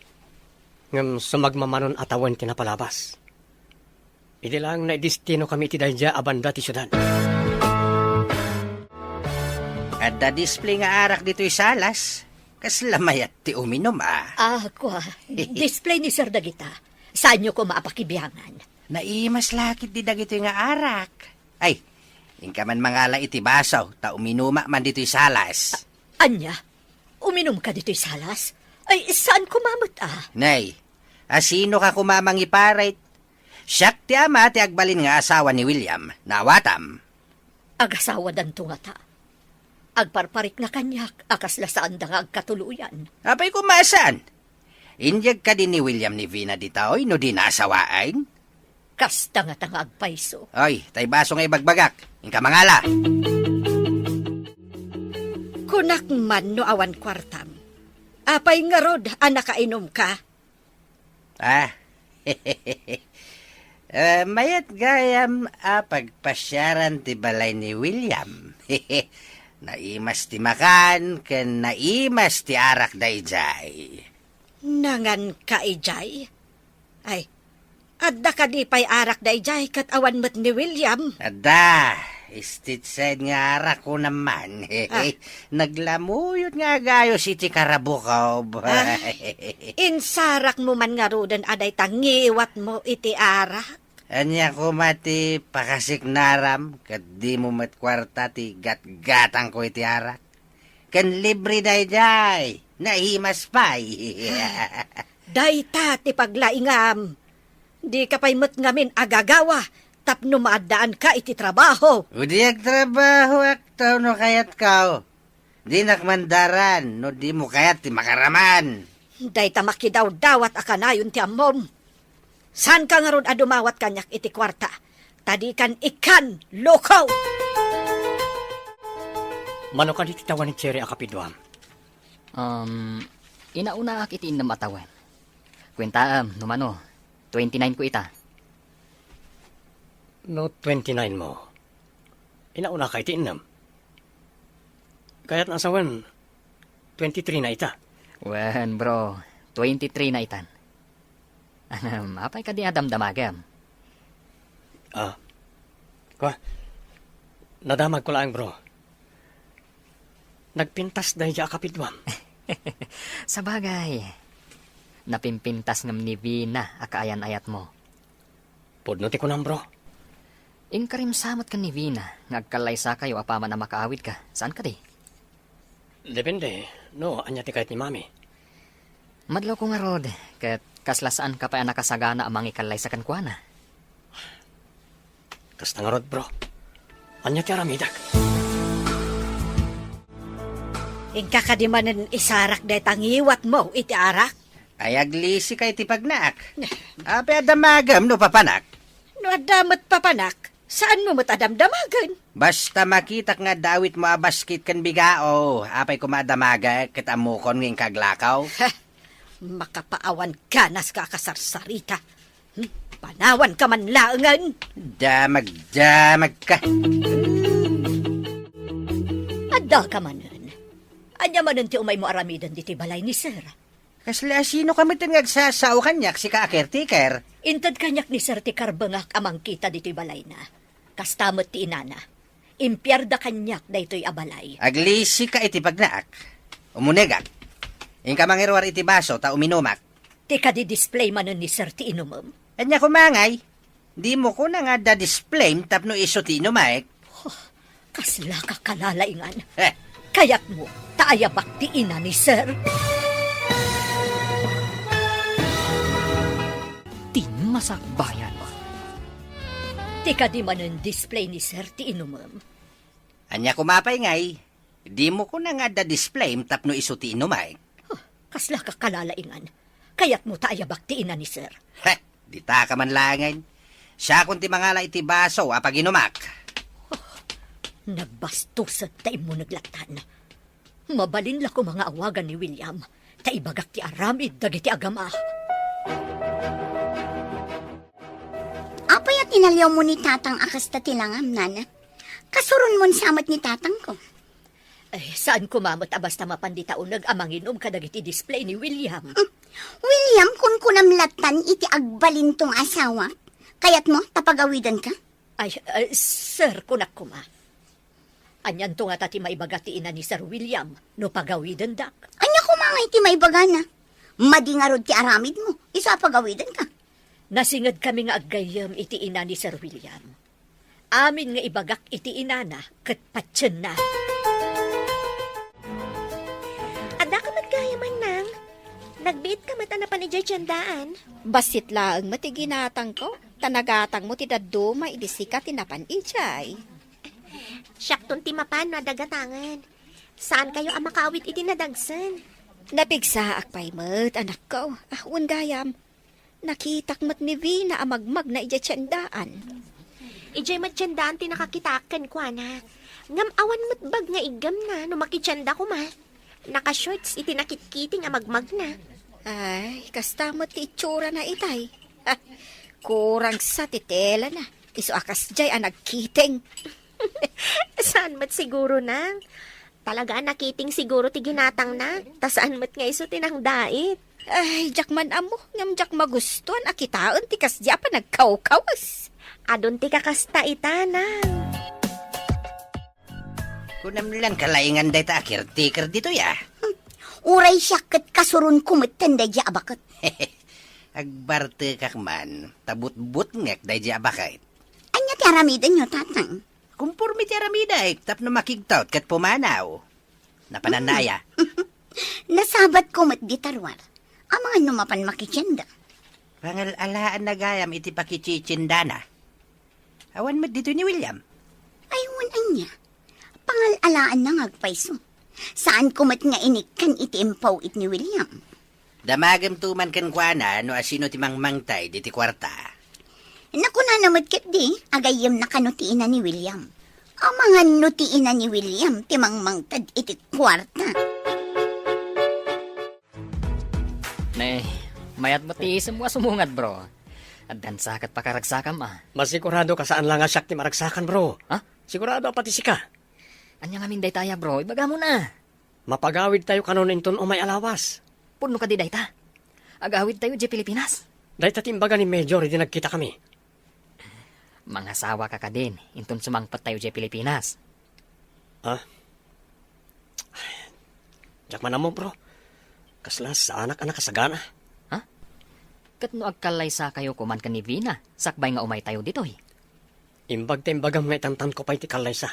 Ngam sumagmamanon atawan tinapalabas. Idi lang na destino kami iti dayja abanda ti syudad. At da display nga arak dito'y salas. Kaslamayat ti uminom Kwa, display ni Sir Dagita. Saan nyo ko maapakibiyangan? Naimas lakit di dagito'y nga arak. Ay, ingka man mangala iti basaw, ta uminuma man dito'y salas. Anya, uminom ka dito'y salas? Ay, saan kumamot Nay, asino ka kumamang iparait? Siyak ti ama ti agbalin nga asawa ni William, nawatam. Agasawa danto nga ta. Agparparik na kanyak, akasla saan da nga agkatuluyan. Apay kumasan? Indyag ka din ni William ni Vina ditaoy no di nasawain? Kasta nga tanga agpaiso. Oy, tay baso nga ibagbagak. Ingka mangala. Kunak man no awan kwartam. Apay nga rod, nakainom ka. Mayat gayam pagpasyaran ti balay ni William. Naimas ti makan, ken naimas ti arak dayjay. Nangan ka ijay? Ay, adda ka di pa'y arak da ijay kat awan mat ni William. Ada, istitsed nga arak ko naman. Naglamuyot nga gayo si ti karabukaw. Insarak mo man nga rodan aday tangiwat mo iti arak. Anya ko mati pakasik naram, kat di mo mat kwarta ti gat-gatang ko iti arak. Kan libre dayjay. Nahimas pa. Dayta ti paglaingam. Di ka pa'y ngamin agagawa, tapno maadaan ka iti trabaho. Udiag trabaho aktaw no kayat kao. Di nakmandaran, no di mo kayat ti makaraman. Dayta makidaw-dawat akanayon ti ammom. San ka nga ron adumawat kanyak iti kwarta? Tadi kan ikan, lokaw! Mano ka di titawan ni Cherry akapidwam? Inauna ak iti inam atawan. Kwentaam, numano, 29 ko ita. No 29 mo. Inauna ka itinam. Kaya't nasawan, 23 na ita. Wen, bro, 23 na itan. Apay ka di adamdamagam. Nadamag ko lang, bro. Nagpintas dahil ja kapidwam. Sa bagay, napimpintas ngam ni Vina akaayan-ayat mo. Pudno ti ko nam, bro. Ingkarim samot ka ni Vina, ngagkalaysa kayo apaman na makaawid ka. Saan ka di? Depende. No, anya ti kahit ni mami. Madlaw ko nga rod, kat kaslasaan ka pa nakasagana amang ikalay sa kankwana. Kas nangarod, bro. Anya ti aramidak. Ingkakadimanan isarak day tangiwat mo iti arak. Ay aglisi kay ti pagnaak. Ape adamagam no papanak. No adamat papanak, saan mo matadamdamagan? Basta makitak nga dawit mo abaskit kan bigao. Apay kumadamaga ket amukon nging kaglakaw. Makapaawan ka nas kakasarsarita. Panawan ka man laangan. Damag ka. Adda ka manan. Anya manan ti umay mo aramidan diti balay ni Sir. Kasla sino kami tinagsasaw kanyak si ka-caretaker. Intad kanyak ni Sir ti karbangak amang kita diti balay na. Kastamot ti inana. Impyarda kanyak daytoy abalay. Aglisi ka iti pagnaak. Umunegak. Ingka mangirwar iti baso ta uminumak. Ti kadi-display manan ni Sir ti inumom. Anya kumangay. Di mo ko na nga da-display tapno iso ti inumaek. Kasla ka kalalaingan. Heh. Kayak mo, taayabak ti ina ni Sir. Tinmasakbayan mo. Ti kadi manan display ni Sir ti inumom. Anya kumapay ngay. Di mo ko na nga da-display tapno iso ti inumaek. Kasla ka kalalaingan. Kayak mo taayabak ti ina ni Sir. Heh. Di ta ka man langin. Siya kung ti mangala iti baso apag inumak. Nagbastos at tayo mo naglatan. Mabalin la ko mga awagan ni William. Taibagak ti aramid dagiti agama. Apay at inalyaw mo ni tatang akas ta tilangam, nana. Kasurun mo samat ni tatang ko. Ay, saan kumamot abasta mapanditaon nag-amanginom ka dagiti display ni William? William, kun kunamlatan iti agbalintong asawa. Kayat mo, tapagawidan ka? Ay, Sir, kunak kuma. Anyan to nga tati maibagati ina ni Sir William, no pagawidan dak. Anya kumangay ti may bagana. Madingarod ti aramid mo, isa pagawidan ka. Nasingad kami nga aggayam iti ina ni Sir William. Amin nga ibagak iti inana, kat patsyan na. Ada ka magkayaman nang. Nagbiit ka mata na panijay tiyandaan. Basit laang matiginatang ko. Tanagatang mo ti daddo maidisika tinapan ijay. Syakton ti mapan na dagatangan. Saan kayo ang makawit iti nadagsan? Napigsa akpay mat, anak ko. Gayam. Nakitak mat ni Vina amagmag na ija tiyandaan. Ijay matiyandaan ti nakakitakan ko na. Ngam awan mat bag nga igam na no makitsyanda ko ma. Naka-shorts iti nakitkiting amagmag na. Ay, kastamot ti itsura na itay. Kurang sa titela na. Iso akas jay ang nagkiting. Saan mat siguro na? Talaga nakiting siguro ti ginatang na. Tasaan mat nga iso tinang dait. Ay, jakman amo. Ngam jak magustuhan akitaon ti kasya pa nagkaw-kawas. Adon ti kakasta ita na. Kunam lang kalaingan day ta caretaker dito ya. Uray siya kat kasurun kumatan da di abakot. Agbarte kak man. Tabut-but ngek day di abakait. Anya ti aramidan nyo, tatang. Kumpurmi ti aramida tap na makigtaut kat pumanaw. napananaya. Nasabat ko mat di tarwar. Ang mga numapan makikyenda. Pangalalaan na gayam iti pakichichindana. Awan mo dito ni William. Aywan anya. Pangalalaan na ngagpaiso. Saan ko mat nga inikan iti impaw it ni William? Damagam tuman kan kuana no asino ti mangmangtay di ti kwarta. Naku na namat kit di, agayam na kanutiin na ni William. Ang mga nutiin na ni William, timangmangtad iti kwarta. Ne, mayat mo ti semua sumungat, bro. At dan sakat pakaragsakam, Masigurado ka saan lang nga siyak ti maragsakan, bro. Ha? Sigurado pati sika. Anya nga minday taya, bro. Ibaga mo na. Mapagawid tayo kanon inton o may alawas. Puno ka di dayta. Agawid tayo di Pilipinas. Dahil tatimbaga ni Major, hindi nagkita kami. Mga sawa ka din. Inton sumangpat tayo di Pilipinas. Ha? Diyak man mo, bro. Kaslas sa anak-anak kasagana. Kat no agkalay sa kayo kuman ka ni Vina. Sakbay nga umay tayo dito, Imbag ta imbagam nga itantan ko pa iti kalaysa.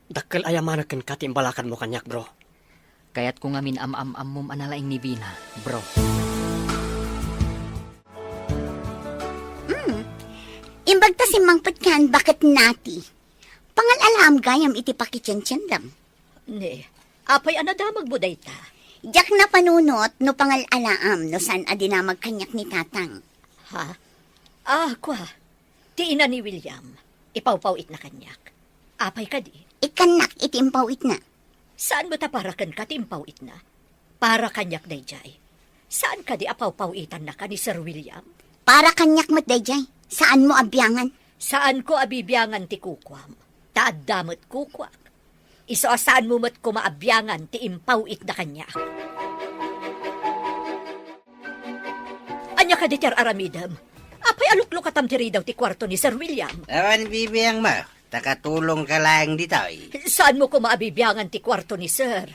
Dakkel ayamanak ken katimbalakan mo kanyak, bro. Kaya't kung amin am-am-am analaing ni Vina, bro. Imbag ta si mangpatkan bakit nati? Pangalalam gayam iti pakityan-tiyandam. Ne, apay anadamag mo dayta. Diyak na panunot no pangalaam no san adinamag kanyak ni tatang. Ha? Kwa. Ti ina ni William. Ipawpawit na kanyak. Apay ka di. Ikanak iti impawit na. Saan mo ta para kan ka timpawit na? Para kanyak dayjay. Saan ka di apawpawitan na ka ni Sir William? Para kanyak mat dayjay. Saan mo abyangan? Saan ko abibiyangan ti kukwam? Taadamot kukwak. Iso saan mo mat ko maabyangan ti impawit na kanya. Anya ka di Tiar Aramidam? Apay aluklok katam tiri daw ti kwarto ni Sir William. Awan bibiyang mo. Takatulong ka lang dito. Saan mo ko maabibiyangan ti kwarto ni Sir?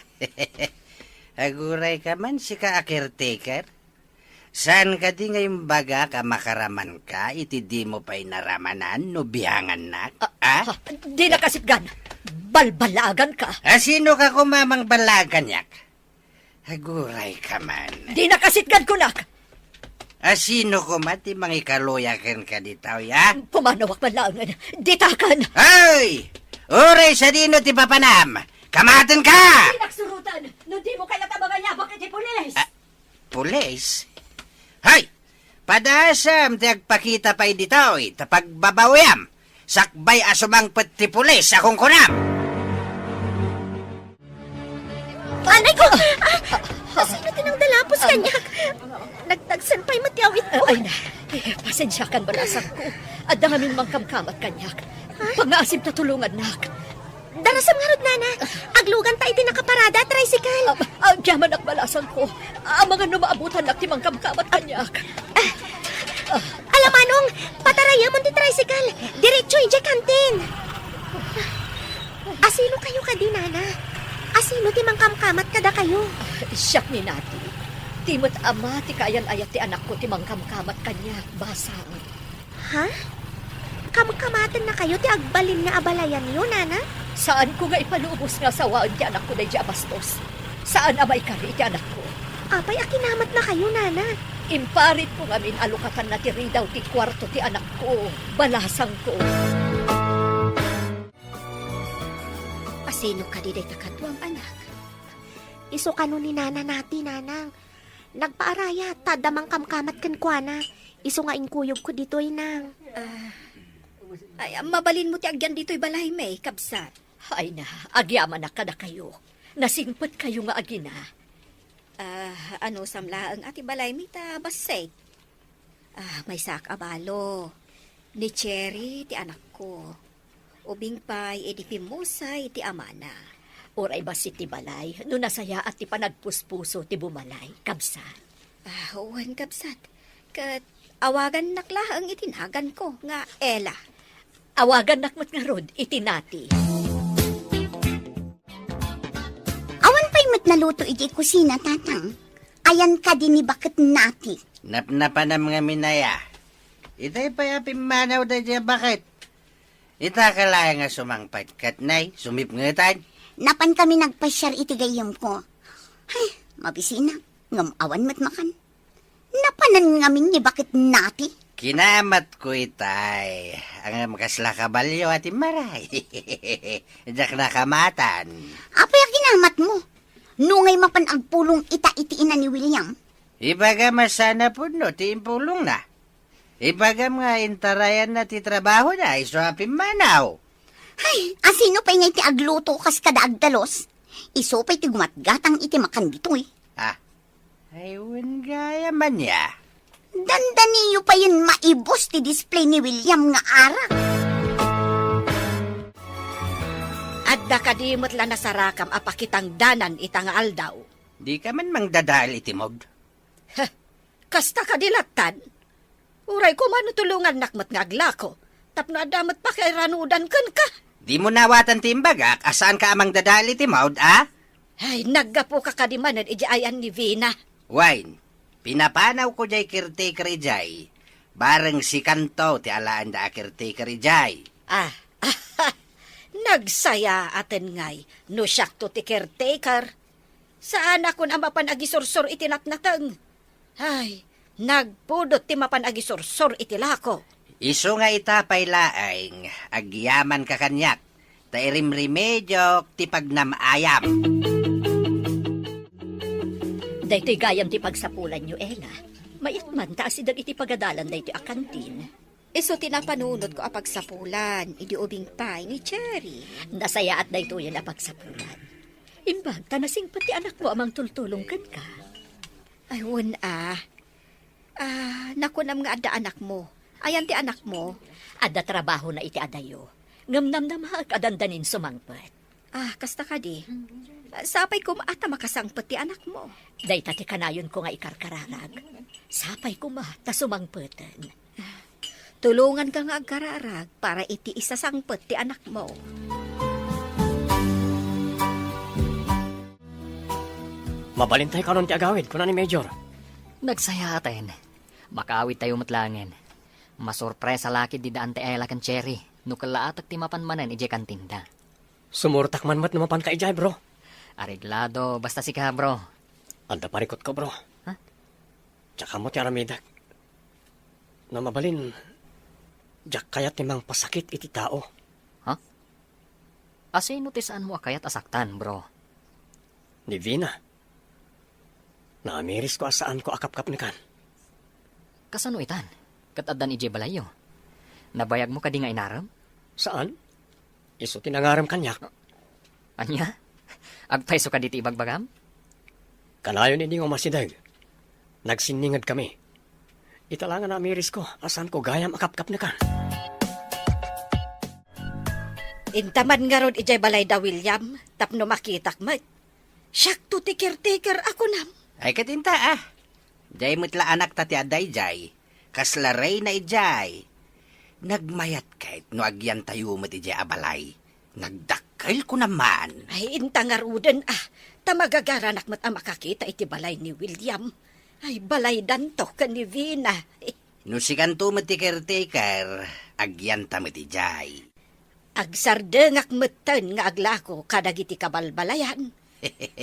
Aguray ka man si ka caretaker. Saan ka di ngayong baga ka makaraman ka, iti di mo pa'y naramanan, no biyangan na? Di na kasitgan. Balbalagan ka. Sino ka kumamang balagan yak? Aguray ka man. Di na kasitgan kunak. Sino ko mati mangikaluyakan ka dito, ya? Pumanawak malangan. Ditakan. Ay! Uray sa dino ti papanam! Kamatan ka! Pinaksurutan. No di mo kaya tabangayabak iti pulis. Pulis? Hay! Padasam ti agpakita pa'y dito, tapagbabawayam. Sakbay asumang pati pulis akong kunam. Anay ko! Sino tinang dalapos kanyak? Nagtagsan pa'y matiyawit ko. Ay na. Pasensya kan balasan ko. At dangamin mang kamkamat kanyak. Pang-aasib na tulungan nak. Darasam nga rod, nana. Aglugan tayo din nakaparada, tricycle. Diyaman ak balasan ko. Ang mga numaabutan nak timang kamkamat kanyak. Alam manong, pataraya mo di tricycle. Diretso yung kantin. Asino kayo ka di, nana? Asino ti mangkamkamat kada kayo? Siyak ni nati. Timot ama ti kayan ayat ti anak ko timang kamkamat kanyak. Basang. Ha? Kamkamatan na kayo ti agbalin nga abalayan yun, nana? Saan ko nga ipalubos nga sawaan ti anak ko na di abastos? Saan abay kari ti anak ko? Apay akinamat na kayo, nana. Imparit ko ngamin alukatan na ti ridaw ti kwarto ti anak ko. Balasang ko. Asino ka di day takadwang anak? Iso kano ni nana nati, nanang. Nagpaaraya, tadamang kamkamat kan kuana. Iso nga inkuyog ko dito'y nang. Ay, mabalin mo ti agyan dito'y balay may, kabsat. Ay na, agyaman na kada kayo. Nasingpot kayo nga agina. Ano samlaang ati balay may ta basay? May sak abalo. Ni Cherry, ti anak ko. Ubing pay, edi pimusay, ti amana. Oray ba si ti balay, no nasaya at ti panagpuspuso ti bumalay, kabsat. Huwan kabsat. Kat awagan nakla ang itinagan ko, nga Ella. Awagan nakmat nga rod, itinati. Awan pa'y mat naluto iti kusina, tatang. Ayan ka din ni bakit nati. Napnapanam nga minaya. Itay pa'y manaw da dya bakit? Ita ka lang nga sumangpat katnay, sumip ngatan. Napan kami nagpasyar iti gayam ko. Ay, mabisina. Ngam awan mat makan. Napanan ngamin ni bakit nati. Kinamat ko itay. Ang makasla kabalyo at maray. Jak nakamatan. Apa yung kinamat mo? Nungay mapan agpulong ita-itiin na ni William. Ibaga masana po no, tiimpulong na. Ibaga mga intarayan na ti trabaho na, iso apim manaw. Ay, asino pa nga iti agluto kas kada agdalos? Iso pa iti gumatgatang iti makan dito eh. Ah, ayun gaya man ya. Dandaniyo pa yun maibos ti display ni William nga arak. Adda kadimot la nasarakam apakitang danan itang aldaw. Di ka man mangdadal itimog. Kasta kadilatan. Uray ko manutulungan nakmat nga aglako. Tapno adamat pa kay ranudan kan ka. Di mo nawatan timbagak, asaan ka amang dadal itimod, ah? Ay, naggapo ka kadimanan ijaayan ni Vina. Wine, pinapanaw ko jay caretaker ijay. Bareng si Kanto ti alaan da caretaker ijay. Nagsaya aten ngay. No siyak to ti caretaker. Saan ako na mapan agisursor itinatnatang? Ay, nagpudot ti mapan agisursor itilako. Iso nga itapay laeng, agyaman ka kanyak. Tairim remedyo ti pagnam-ayam. Daytoy gayam ti pagsapulan nyo, Ella. Mayat man taasidag iti pagadalan daytoy a kantin. Iso tinapanunod ko apag sapulan, idi ubing pay ni Cherry. Nasaya at daytoy na pagsapulan. Imbag, tanasing pati anak mo amang tultulong kan ka. Ayun nakunam nga adda anak mo. Ayan ti anak mo. Adda trabaho na iti adayo. Ngamnam na mahal kadandanin sumangpet. Kasta ka di. Sapay ko maata makasangpet ti anak mo. Day tati kanayon ko nga ikarkararag. Sapay ko ma, ta sumangpeten. Tulungan ka nga agkararag para iti isasangpet ti anak mo. Mabalintay ka nun ti agawid, kuna ni Major. Nagsaya atin. Makawid tayo matlangin. Masurpresa laki di daan ti Ella kan Cherry. No kalaatak ti mapanmanan ije kantinda. Sumurtak man mat naman ka ijay, bro. Areglado, basta si ka, bro. Anda parikot ko, bro. Ha? Tsaka mo ti aramidak. Na mabalin, jak kayat timang pasakit iti tao. Asino ti saan mo akayat asaktan, bro? Ni Vina. Naamiris ko asaan ko akap-kap ni kan. Kasano itan? Katadan ije balayo. Nabayag mo ka di nga inaram? Saan? Iso tinangaram kanyak. Anya? Agpaiso ka diti ibagbagam? Kanayon hindi nga masidag. Nagsiningad kami. Italangan na amiris ko, asan ko gayam akap-kap na kan. Intaman nga ron ijay balay da William. Tapno makitak mat. Siyak to ti caretaker ako nam. Ay katinta Jay mitla anak tati aday jay. Kaslaray na ijay. Nagmayat kahit no agyan tayo mat ijay abalay. Nagdakkel ko naman. Ay, intangarudan tamagagaranak mat makakita iti balay ni William. Ay, balay danto ka ni Vina. No si Kanto mat ti caretaker, agyan ta mat ijay. Agsardengak meten nga aglako kadagiti kabalbalayan.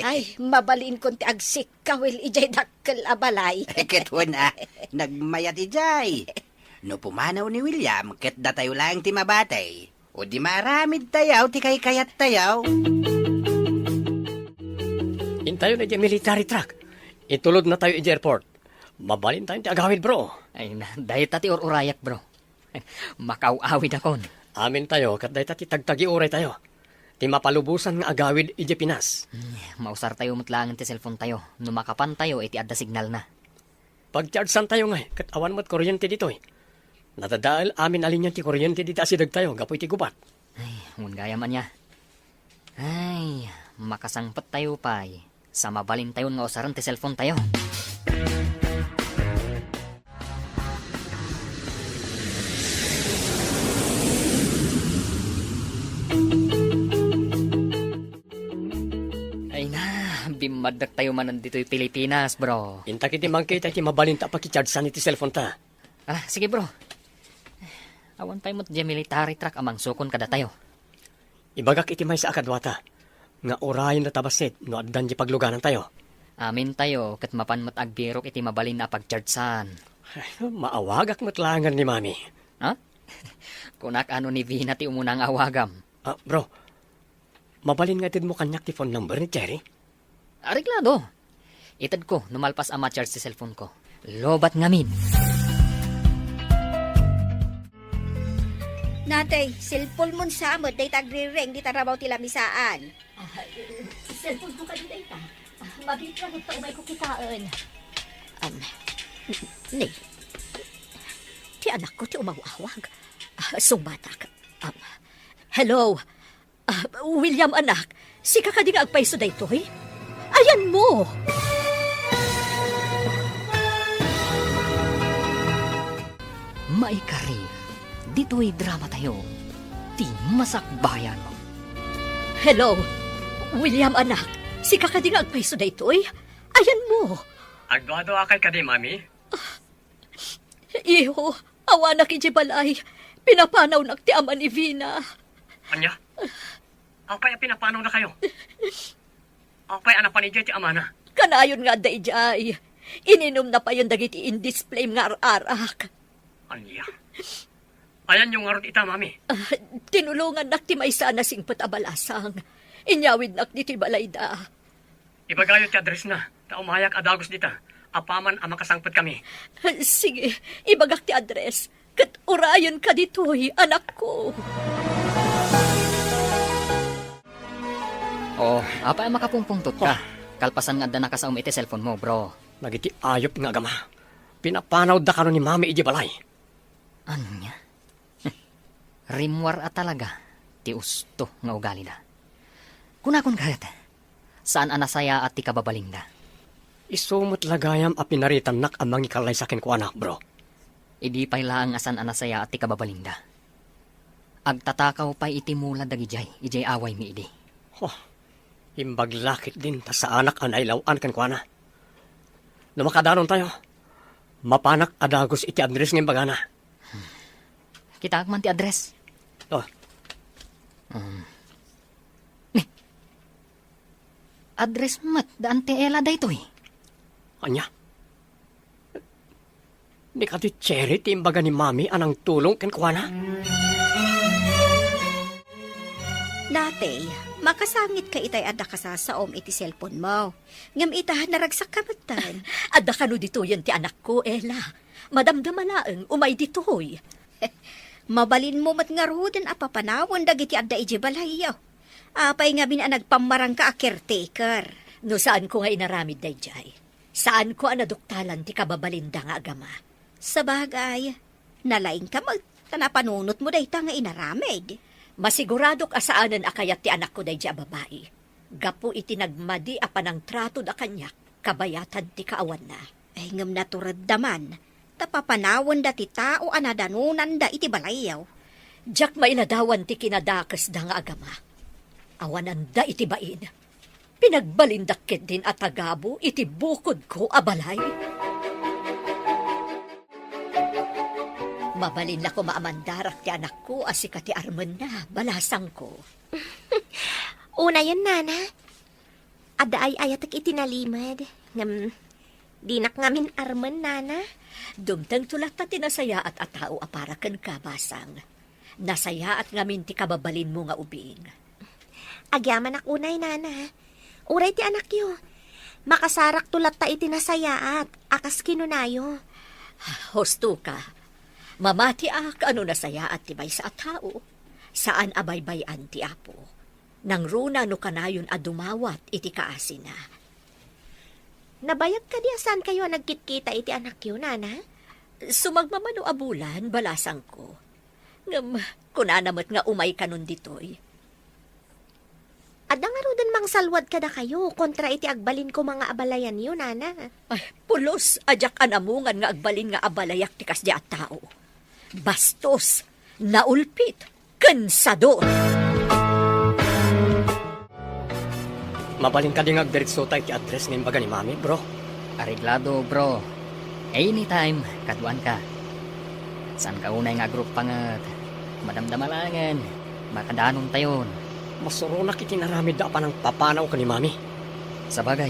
Ay, mabalin kon ti agsik kawil ijay dakkel abalay. Ketwan nagmayat ijay. No pumanaw ni William, ket datayo lang ti mabatay. O di maramid tayaw, ti kayat tayaw. Intayo na di military truck. Itulod na tayo iji airport. Mabalin tayo ti agawid, bro. Ay na, dahil tati urayak, bro. Makauawid akon. Amin tayo, kat dahi tati tagtagi uray tayo. Ti mapalubusan nga agawid iji Pinas. Mausar tayo matlangan ti cellphone tayo. Numakapan tayo, iti adda signal na. Pag-chargesan tayo nga, kat awan mo't kuryente dito eh. Natadaal amin alin yan ti kuryente dito asidag tayo, gapoy ti gubat. Ay, gaya man niya. Ay, makasangpat tayo pa eh. Sa mabalin tayo nga usaran ti cellphone tayo. Ay na, bimadak tayo man nandito yung Pilipinas, bro. Intak iti mangkita iti mabalin ta paki-chargesan iti cellphone ta. Sige bro. Awan tayo mo't dyan military truck amang sukon kada tayo. Ibagak iti may sa akadwata. Nga orayon na tabasit no addan di pagluganan tayo. Amin tayo, kat mapanmat agbirok iti mabalin na pagchartsan. Ay, maawagak matlangan ni Mami. Ha? Kunak ano ni Vina ti umunang awagam. Bro, mabalin nga tid mo kanyak ti phone number ni Cherry? Ariglado. Itad ko, numalpas ang ma-charge si cellphone ko. Lobat ngamin. Natay, cellphone mo sa amod, day tagri-ring, di tarabaw ti lamisaan. Cellphone ko kanina ita. Mabilit lang ito, umay ko kitaan. Ni, ti anak ko ti umawawag. Sumbata ka. Hello, William anak, si kakadi nga agpaiso da ito eh. Ayan mo! Maikari. Dito'y drama tayo. Ti masakbayan mo. Hello, William anak, si kakadi nga agpaiso da ito eh. Ayan mo! Agwado akay ka di, Mami? Iho, awa na kiji balay. Pinapanaw na ti ama ni Vina. Anya? Apay pinapanaw na kayo. Apay anak pa ni Jay ti amana. Kanayon nga dayjay. Ininom na pa yung dagiti in-display nga arak. Anya? Ayan yung ngarot ita, Mami. Tinulungan nak ti may sana singpot abalasang. Inyawid nak di ti balay da. Ibagayo ti address na. Taumayak adagos dita. Apaman ang makasangpot kami. Sige, ibagak ti address. Kat urayon ka dito'y, anak ko. Apa ang makapungpungtot ka? Kalpasan nga da nakasaum iti cellphone mo, bro. Nagiti ayop nga gama. Pinapanaw da kano ni Mami iji balay. Anya? Rimwar at talaga. Ti usto nga ugali da. Kunakon kahit. Saan anasaya at ti kababaling da? Isumot lagayam a pinaritan nak amang ikalay sa akin ko anak, bro. Idi pay laang asan anasaya at ti kababaling da. Agtatakaw pa'y iti mula dagijay. Ijay away mi idi. Imbaglakit din ta sa anak an ailawan kan ko ana. Namakadanon tayo. Mapanak adagos iti address ng bagana. Kita man ti address. Oh, Address mat daan ti ela da ito eh. anya? Ni ka ti Cherry ti imbaga ni Mami anang tulong kan ko ana. Natay, makasangit ka itay ada ka sa saom iti cellphone mo. Ngam itahan naragsak ka matan. Adda kano dito yan ti anak ko, Ella. Madamdamalaang umay dito'y. Mabalin mo mat nga rudan apapanawan dagiti adda iji balayaw. Apay nga nagpamarang ka a caretaker. No saan ko nga inaramid dayjay? Saan ko anaduktalan ti kababalinda nga agama? Sa bagay, nalaing ka tanapanunot mo day nga inaramid. Masigurado ka saanan akayat ti anak ko dayjay babae. Gapo iti nagmadi apan ang trato da kanyak, kabayatan ti kaawan na. Ay ngam naturad daman, tapapanawan da ti tao anadanunan da iti balayaw. Diyak mainadawan ti kinadakas da nga agama. Awanan da iti bain. Pinagbalindakit din at tagabo iti bukod ko abalay. Mabalin na ko maamandarak ti anak ko asika ti armen na balasang ko. Una yan, nana. Ada ay ayatak itinalimad. Dinak ngamin arman, nana. Dumtang tulat na tinasaya at atao aparakan ka basang. Nasaya at ngamin ti kababalin mo nga ubing. Agyaman ak unay, nana. Uray ti anak yo. Makasarak tulat ta itinasaya at akas kinunayo. Hosto ka. Mamati ak ano nasaya at tibay sa atao. Saan abaybayan ti apo. Nang runa no kanayon adumawat iti kaasin na. Nabayag ka di asan kayo nagkitkita iti anak yo, nana? Sumagmamano abulan, balasang ko. Ngam, kunanamat nga umay kanon ditoy. Ada nga rudan mang salwad kada kayo kontra iti agbalin ko mga abalayan yo, nana. Ay, pulos, ajak anamungan nga agbalin nga abalayak ti kasya at tao. Bastos, naulpit, kansador. Mabalin ka din agdiretso tayo ti address ng baga ni Mami, bro. Ariglado, bro. Anytime, kaduan ka. Saan ka unay nga group pangat? Madamdamalangan. Makadanong tayon. Masurunak itinaramid da pa ng papanaw ka ni Mami. Sa bagay,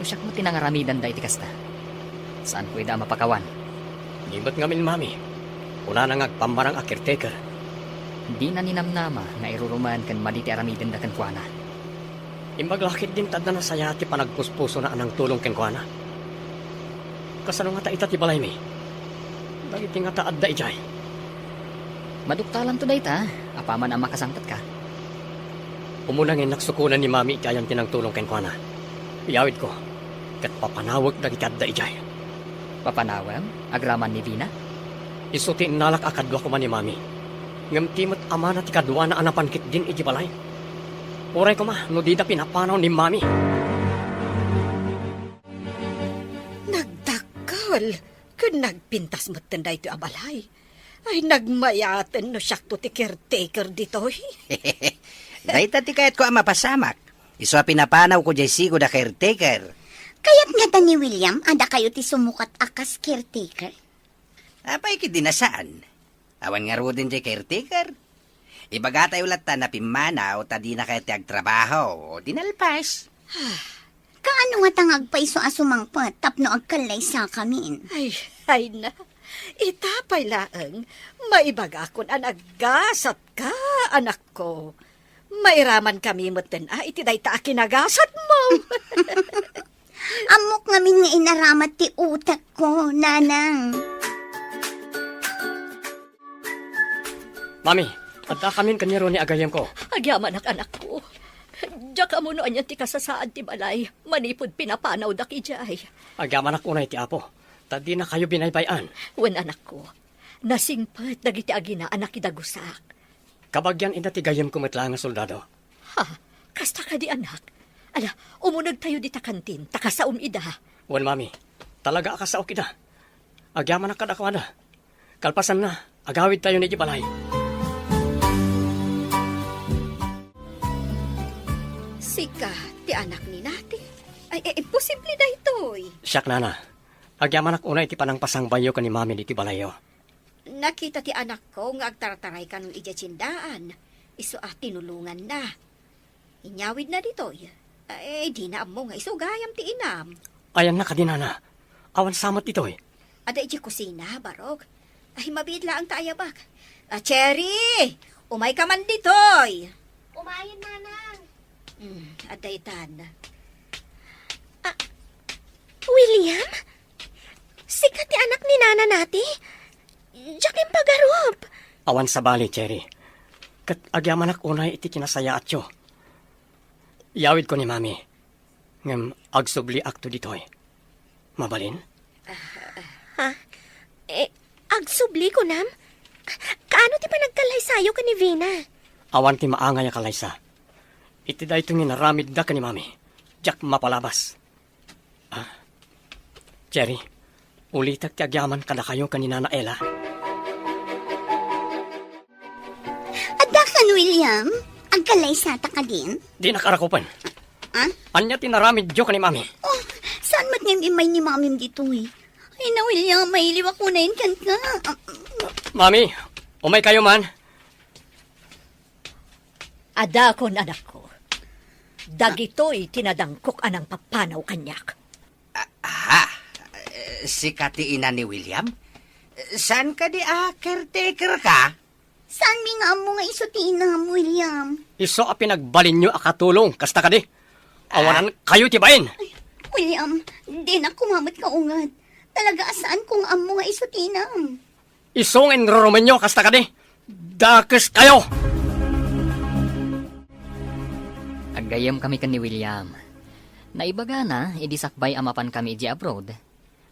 nusyak mo tinangaramidan da iti kasta. Saan ko ida mapakawan? Libat ngamin Mami. Una na ngagpamarang a caretaker. Di na ninamnama nga iruruman kan maliti aramidan da kan kuana. Imbaglakit din tad na nasaya ti panagpuspuso na anang tulong ken kuana. Kasano nga ta ita ti balay mi? Dagiti nga taad da ijay. Maduktalan to da ita, apaman ang makasangpat ka. Umunang nagsukulan ni Mami itayan tinang tulong ken kuana. Iyawid ko. Kat papanawag dagiti adda ijay. Papanawam, agraman ni Vina. Isuti nalak akadwa ko man ni Mami. Ngam timot ama na ti kadwa na anapankit din iti balay. Uray ko ma, no di da pinapanaw ni Mami. Nagdakal, kun nagpintas mo tanda ito abalay. Ay, nagmayaten no siyak to ti caretaker dito. Day ti kayat ko ang mapasamak. Iso pinapanaw ko jay sigo da caretaker. Kaya't nga ta ni William, ada kayo ti sumukat akas caretaker. Apay ki dinasaan. Awan nga ro din jay caretaker. Ibaga tayo ulat ta na pimanaw ta di na kayo ti agtrabaho o dinalpas. Kaano nga tangag pa iso asumangpat tapno agkalay sa kamin. Ay na. Itapay laeng, maibaga kon an aggasat ka, anak ko. Mairaman kami moten iti day ta akinagasat mo. Amok ngamin nga inaramat ti utak ko, nanang. Mami, adda kamin kanyero ni agayam ko. Agyaman anak ko. Diyak mo no anyan ti kasasaan ti balay. Manipod pinapanaw da kijay. Agyaman ak unay ti apo. Tadi na kayo binaybayan. Wen anak ko, nasingpat dagiti agina anak idagusak. Kabagyan ina ti gayam ko metla nga soldado. Ha, kasta ka di anak. Ala, umunag tayo di ta kantin, takasaom ida. Wan Mami, talaga akasaok ida. Agyaman ak kadakwana. Kalpasan na, agawid tayo ni balay. Sika, ti anak ni nati. Ay, imposible na ito'y. Siyak nana. Agyaman ak unay ti panang pasangbayo ka ni Mami di ti balayo. Nakita ti anak ko nga agtartaray ka nung ijachindaan. Iso tinulungan na. Inyawid na dito'y. Di na mo nga iso gayam ti inam. Ayan na kadinana. Awan samat ito eh. Ada iji kusina, barog. Ay, mabidla ang taayabak. Cherry! Umay ka man dito'y. Umayin, nanang. Ada itan. William? Sikat ti anak ni nana nati? Diyak yung pagarup. Awan sa bali, Cherry. Kat agyaman ak unay iti kinasaya atyo. Iyawid ko ni Mami. Ngem agsubli akto ditoy. Mabalin? Ha? Agsubli ko nam? Kaano ti panagkalay sayo ka ni Vina? Awan ti maangay kalaysa. Iti da itong inaramid da ka ni Mami. Diyak mapalabas. Cherry, ulitak ti agyaman kada kayo kanina na Ella. Ada kan William, agkalay sa ta ka din. Di nakarakupan. Ah? Anya tinaramid jo ka ni Mami. Oh, saan mat ngayon imay ni mamim dito eh? Ay na William, may liwak mo na yun kan ka. Mami, umay kayo man. Ada kon anak ko. Dagito'y tinadangkok anang papanaw kanyak. Sikati ina ni William? Saan ka di caretaker ka? Saan mi nga mo nga iso ti inam, William? Iso a pinagbalin nyo akatulong. Kasta ka di. Awanan kayo tibain. William, di na kumamot ka ungad. Talaga asaan kung amo nga iso ti inam? Isong enrollment nyo. Kasta ka di. Dakes kayo. Aggayam kami kan ni William. Naibaga na, idisakbay amapan kami iji abroad.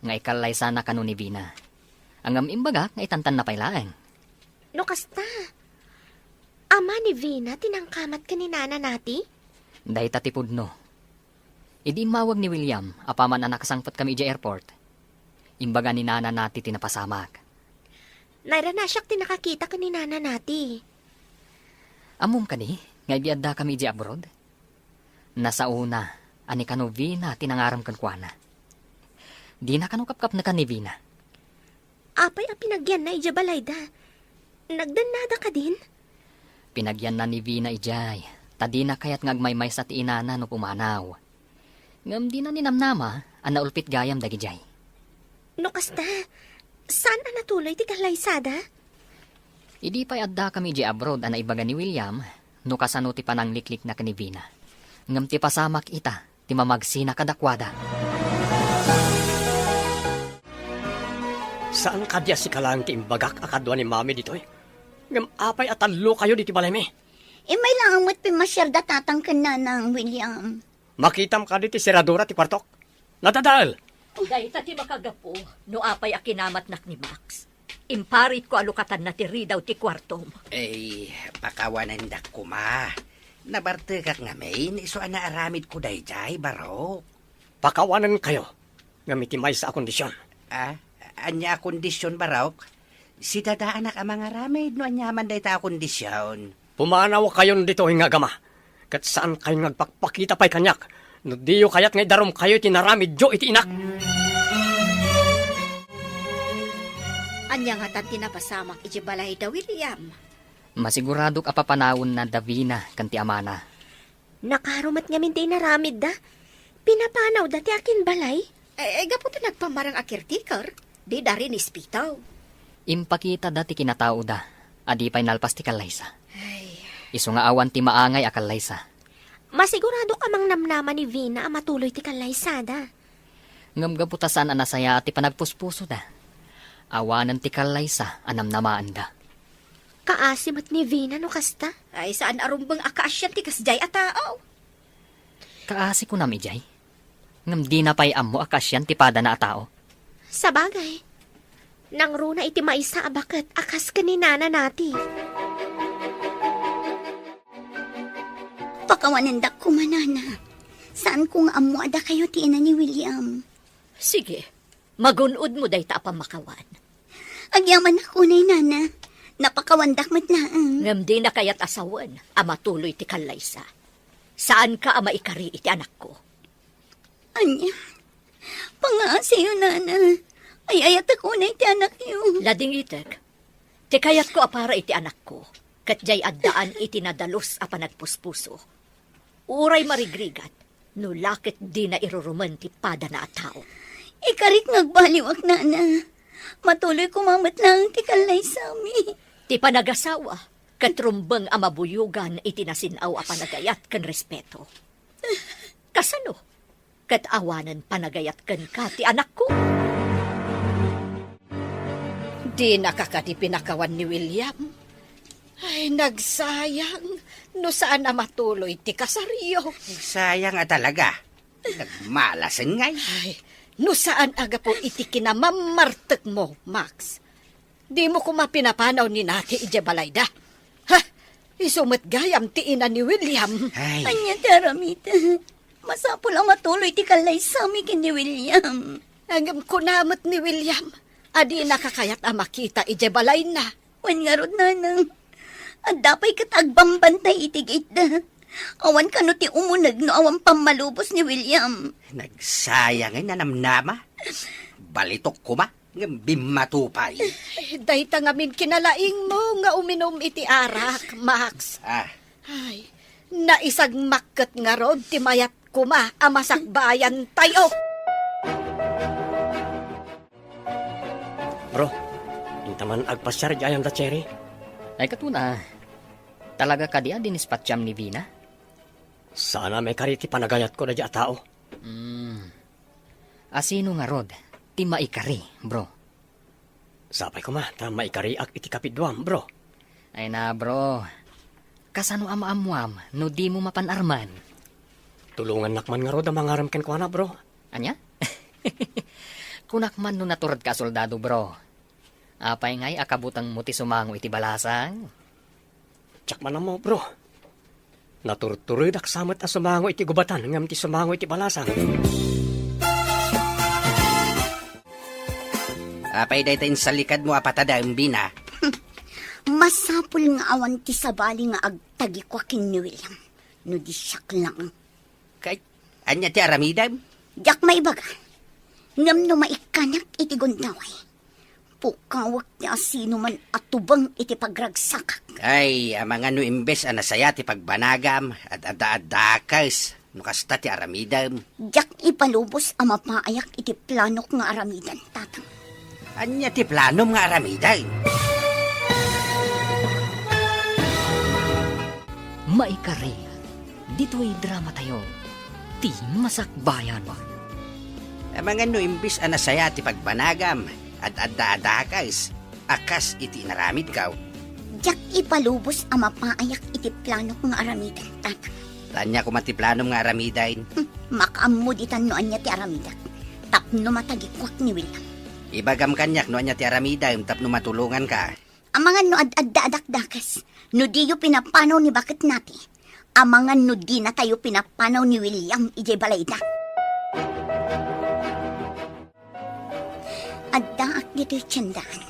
Nga ikalay sana kanu ni Vina. Ang imbaga, nga itantan na pailaeng. No kasta. Ama ni Vina, tinangkamat ka ni nana nati? Dahi tatipod no. Idi mawag ni William, apaman na nakasangpot kami iji airport. Imbaga ni nana nati tinapasamak. Naira na siyak tinakakita ka ni nana nati. Amom ka ni, nga ibiadda kami iji abroad. Nasa una, ani kanu Vina tinangaram kan kuana. Di na kanu kapkap na kan ni Vina. Apay a pinagyan na ijabalay da. Nagdanada ka din? Pinagyan na ni Vina ijay. Tadi na kayat ngagmaymay sa tiinana no pumanaw. Ngam di na ninamnama, ang naulpit gayam dagi jay. No kasta, saan na natuloy ti kalaysada? Idi pa'y adda kami di abroad ang naibaga ni William, no kasano ti panangliklik na kanibina. Ngam ti pasamak ita, ti mamagsina kadakwada. Saan kadya si kalang ti imbagak akadwa ni mami dito eh? Ngam apay at talo kayo diti balay mi. May lang mo't pimasyar da tatangkan na ng William. Makitam ka diti seradora ti kwartok. Natadal! Uday ta ti makagapo, no apay akinamat nak ni Max. Imparit ko alukatan na ti ridaw ti kwartom. Pakawanan da kuma. Nabarte kak nga may, iso na aramid ko dayjay, baro. Pakawanan kayo. Ngamiti may sa kondisyon. Anya kondisyon, barok? Si dada anak ang mga ramid, no anyaman day ta kondisyon. Pumanaw kayo dito nga gama. Kat saan kayo nagpakpakita pa'y kanyak. No diyo kayat ngay darom kayo tinaramid jo iti inak. Anya nga tan tinapasamak iti balay da William. Masiguradok apapanawon na Davina kanti amana. Nakarumat nga minti naramid da. Pinapanaw da ti akin balay. Gaputo nagpamarang a caretaker. Di dari ni spitaw. Impakita dati kinatao da, adi pa'y nalpas ti kalaysa. Ay, Iso nga awan ti maangay a kalaysa. Masigurado ka mang namnaman ni Vina ang matuloy ti kalaysada. Ngam gaputasan ang nasaya ti panagpuspuso da. Awanan ti kalaysa anam namaan da. Kaasimat ni Vina no kasta. ay saan arumbang akasyan ti kasjay a tao. Kaasi ko nam ijay. Ngam di na pa'y ammo akasyan ti pada na a tao. Sa bagay, nang runa iti maisa abakat akas kaninana nati. Pakawanan da kumanana. Saan kung amo ada kayo ti ina ni William? Sige, magunod mo day ta pamakawan. Agyaman ako na nana. Napakawandak matlaang. Ngam di na kayat asawan, ama tuloy ti kalaysa. Saan ka ama ikari iti anak ko? Anya, pangaasiyo nana. Ay ayat ako na iti anak niyo. Lading itek, ti kayat ko apara iti anak ko. Katjay addaan iti nadalos a panagpuspuso. Uray marigrigat, no lakit di na iruruman ti pada na a tao. Ikarit ngagbaliwak nana. Matuloy kumamat lang ti kalay sami. Ti panagasawa, katrumbang amabuyugan iti nasinaw a panagayat kan respeto. Kasano? Katawanan panagayat kan ka ti anak ko. Di nakakati pinakawan ni William. Ay, nagsayang. No saan na matuloy ti kasaryo. Sayang talaga. Nagmalasan ngay. Ay, no saan aga po iti kinamamartek mo, Max. Di mo kumapinapanaw ni nati ijabalayda. Ha? Isumat gayam ti ina ni William. Ay, Anya taramita. Masapo lang matuloy ti kalay sami kin ni William. Agam kunamot ni William. Adi nakakayat ang makita ijabalay na. Wan nga rod nanang. At dapay katagbambantay itigit na. Awan ka no ti umunag no awan pamalubos ni William. nagsayang ay nanamnama. Balitok ko ma. Bimatupay. Day tangamin kinalaing mo nga uminom iti arak, Max. Ay, naisag makkat nga rod ti mayat kuma amasakbayan tayo. Bro, intaman agpasyar jayam da cherry. Ay katuna, talaga ka diya dinispatsyam ni Vina? Sana may kariti panagayat ko na diya tao. Asino nga rod, ti maikari, bro. Sapay ko ma, ta maikari ak iti kapidwam, bro. Ay na bro, kasano amaamwam no di mo mapanarman? Tulungan nakman nga rod ang mangaram ken ko na, bro. Anya? Kunak man no naturad ka soldado, bro. Apay ngay akabutang mo ti sumango iti balasang. Tsak man mo, bro. Naturturid ak samat a sumango iti gubatan ngam ti sumango iti balasang. Apay daytayin sa likad mo apatada ang bina. Masapul nga awan ti sabali nga agtagi ko kin ni William. No di siyak lang. Kay, anya ti aramidam? Yak may baga. Ngam no maikanak iti gundaway. Pukawak niya sino man atubang iti pagragsak. Ay, amang ano imbes anasaya ti pagbanagam at adadakas no kasta ti aramidam. Jak ipalubos ang mapaayak iti planok nga aramidan, tatang. Anya ti planom nga aramidam. Maikari, dito'y drama tayo. Ti masakbayan. Amang ano imbes anasaya ti pagbanagam at adadakas akas iti naramid kaw. Jak ipalubos ang mapaayak iti planok nga aramidan, tatang. Tanya ko matiplanom nga aramidain. Makaamuditan noan niya ti aramidan. Tapno matagikwak ni William. Ibagam kanyak no anya ti aramidain tapno matulungan ka. Ang mga no ad-adakdakas, no di yu pinapanaw ni bakit nati. Ang mga no di na tayo pinapanaw ni William ije balayda. Addaak dito'y tiyandaan.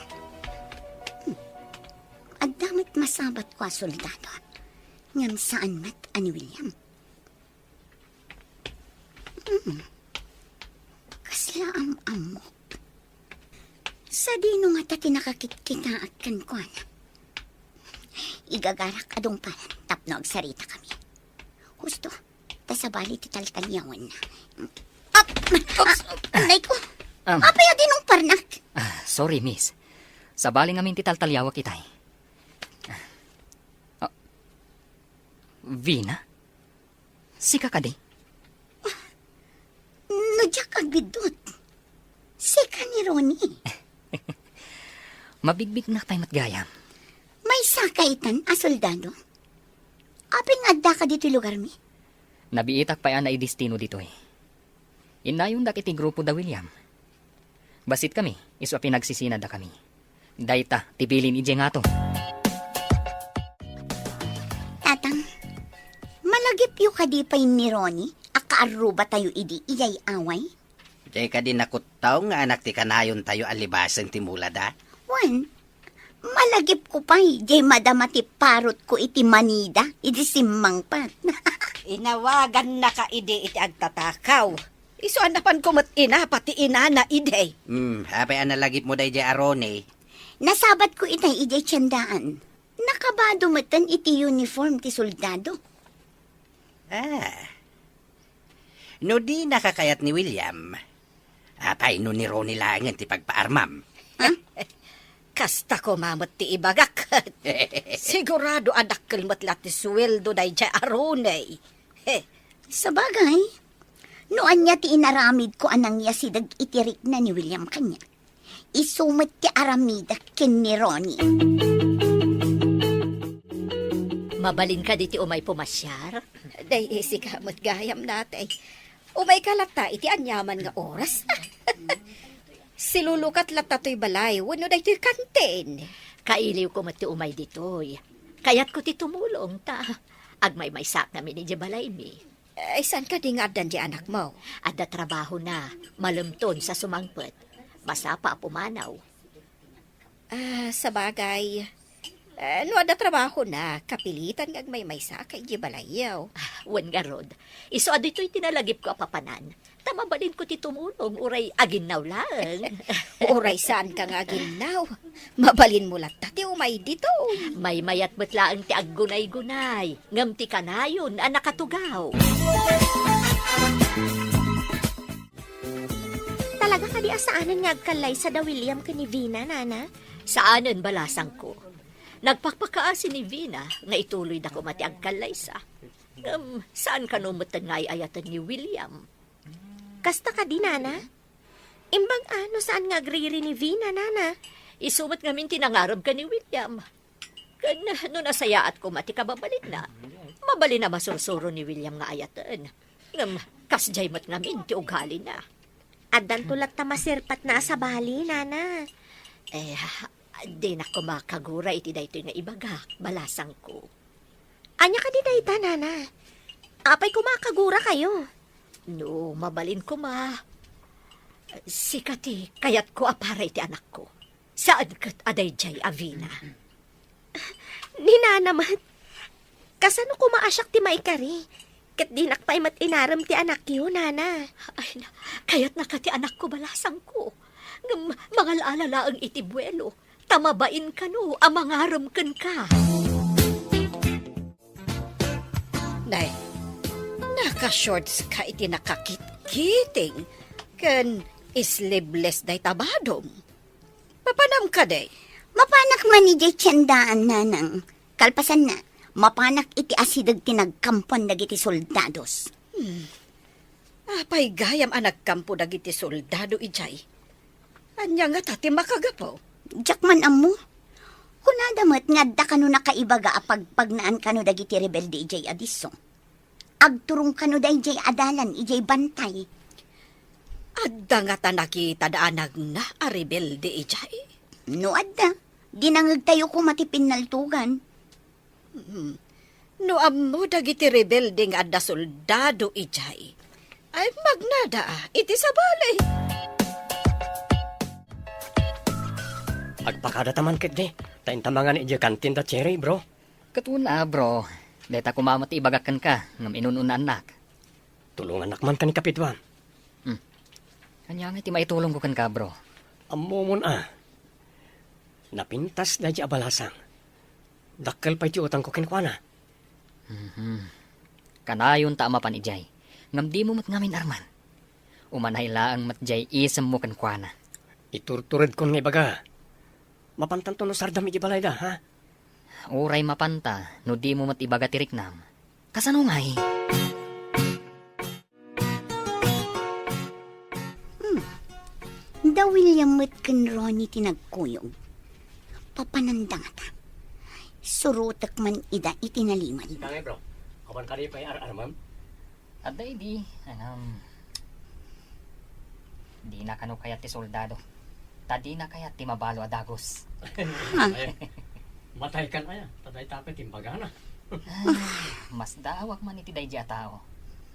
Addamat masabat ko soldado. Ngam saan mat ani William. Kasla am-amok. Sa dino nga tati nakakit-kita at kankwan. Igagarak adong panan, tapno agsarita kami. Husto, tasabali ti taltalyawan na. Anay ko, apay adinong parnak. Sorry, miss. Sa baling amin ti taltalyawa kitay. Vina? Sika ka di? Nadyak agbidot. Sika ni Ronnie. Mabigbig na tayo matgayam. May sakaitan, soldado. Aping adda ka dito lugar mi? Nabiitak pa yan na idestino dito eh. Inayon dak iti grupo da William. Basit kami, iso pinagsisinad da kami. Dayta, tibilin ije nga to. Tatang, malagip yu kadipay ni Ronnie, akaaruba tayo idi iyay away? Jay ka din nakutaw nga anak ti kanayon tayo alibasan ti mulada. Wan, malagip ko pa jay madamati parot ko iti manida, iti simang pat. Inawagan na ka ide iti agtatakaw. Iso anapan ko mat ina, pati ina na ide. Apay analagip mo day jay arone. Nasabat ko itay ijay tiyandaan. Nakabado matan iti uniform ti soldado. No di nakakayat ni William. Apay no ni Ronnie langan ti pagpaarmam. Kasta ko mamot ti ibagak. Sigurado adak kalmatlat ti sweldo day jay aronay. Sa bagay, noan niya ti inaramid ko anang yasidag itirik na ni William kanya. Isumit ti aramida ken ni Ronnie. Mabalin ka diti umay pumasyar? Day isi ka matgayam natay. Umay kalata iti anyaman nga oras. Silulukat lata to'y balay, wano day to'y kantin. Kailiw ko mati umay ditoy. Kayat ko ti tumulong ta. Agmay may sak namin ni balay mi. Ay, saan ka di nga adan di anak mo? Adda trabaho na, malumton sa sumangpet. Basta pa pumanaw. Sa bagay, no ada trabaho na, kapilitan nga may sakay di balayaw. Wan garod. Iso adito'y tinalagip ko apapanan. Tamabalin ko ti tumulong, uray aginaw lang. Oray saan ka nga ginaw? Mabalin mo lang tati umay dito. May mayat matlaang ti aggunay-gunay. Ngam ti kanayon, nakatugaw. Talaga ka di asaanan nga agkalay sa da William ka ni Vina, nana? Saanan balasang ko? Nagpakpakaasi ni Vina nga ituloy na kumati agkalay sa. Saan ka numutan nga ayatan ni William? Kasta ka di, nana? Imbang ano saan nga agriri ni Vina, nana? Isumat ngamin tinangarab ka ni William. Kan no nasayaat ko mati kababalik na. Mabali na masursuro ni William nga ayatan. Ngam kasjay mat ngamin ti ugali na. Adan tulad ta masirpat na sa bali, nana. Di na ko makagura iti daytoy nga ibagak, balasang ko. Anya ka di dayta, nana? Apay kumakagura kayo. No, mabalin ko sikati, kayat ko aparay ti anak ko. Saan kat aday jay Avina? Ni nanaman. Kasano ko maasyak ti maikari? Kat dinak pa'y mat inaram ti anak yun, nana. Ay, kayat na ka ti anak ko balasang ko. Mga alala ang itibuelo. Tamabain ka no, amangaram kan ka. Nay, naka-shorts ka iti nakakit-kiting. Kan sleeveless day tabadom. Papanam ka day. Mapanak man ni Jay tiyandaan na ng kalpasan na. Mapanak iti asidag tinagkampon dagiti soldados. Apay gayam anak kampo dagiti soldado ijay. Anya nga tati makagapo. Jakman amo. Kunadamat nga da kano nakaibaga apagpagnaan kano dagiti rebelde ijay adiso. Agturong kano da ijay adalan ijay bantay. Adda nga ta nakita daanag na a rebelde ijay. No adda, dinangag tayo ko matipin naltugan. No ammo dagiti rebelde nga adda soldado ijay. Ay magnada iti sabali. Agpakada taman kit di. Tain tamangan ije kantin da cherry, bro. Katuna, bro. Deta kumamat ibagakan ka, ngam inununan anak. Tulungan nakman ka ni kapitwan. Kanya nga ti maitulong ko kan ka, bro. Amomon Napintas na di abalasang. Dakkel pa iti utang ko kinkwana. Kanayon ta amapan ijay. Ngam di mo mat ngamin arman. Umanay laang matjay isam mo kan kuana. Iturtured kon nga ibaga. Mapantanto no sardam iti balay da, ha? Uray mapanta, no di mo mat ibaga tiriknam. Kasano ngay? Da William met ken Ronnie tinagkuyog. Papanandang ata. Surutak man ida itinaliman. Kangay, bro. Kapan ka di pa ar-armam? Aday di, di na kano kayat ti soldado. Tadi na kayat ti mabalo adagos. Matay kan aya. Taday tapet timbaga na. Mas dawak man iti day a tao.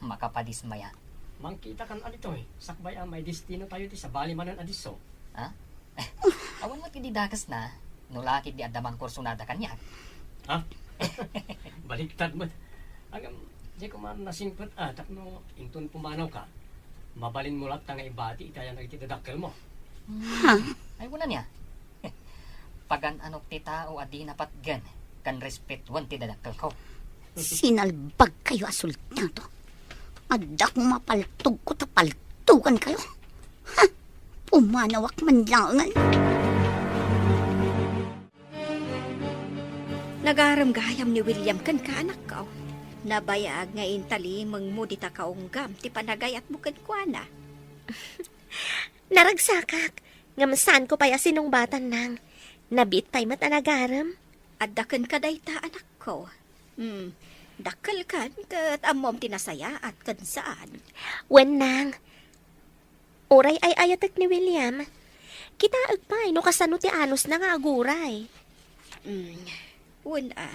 Makapadismaya. Mangkita kan adito eh. Sakbay may destino tayo ti sa bali manan adiso. Ha? Awan mo ti di dagas na. Nulakit di adamang kursunada kanya. Ha? Baliktad mo. Agam, di ko man nasingpot tapno intun pumanaw ka. Mabalin mo lang tanga ibati itaya nagtidadakkel mo. Ay wala niya. Pagan anok ti tao adi napatgan. Kan respetuan ti dadakkel ko. Sinalbag kayo asultado. Adda kong mapaltog ko tapaltugan kayo. Ha? Pumanawak man langan. Nagaram-gayam ni William kan kaanak ko. Nabayag nga intali mangmudi ta kaunggam ti panagay at bukad kuana. Naragsakak. Ngamasan ko paya sinungbatan nang. Nabit pa'y matanagaram. Addakan kaday ta anak ko. Dakal kan kat amom tinasaya at kan saan. Wen nang. Oray ay ayatek ni William. Kita agpay no kasano ti anos na nga aguray. Una,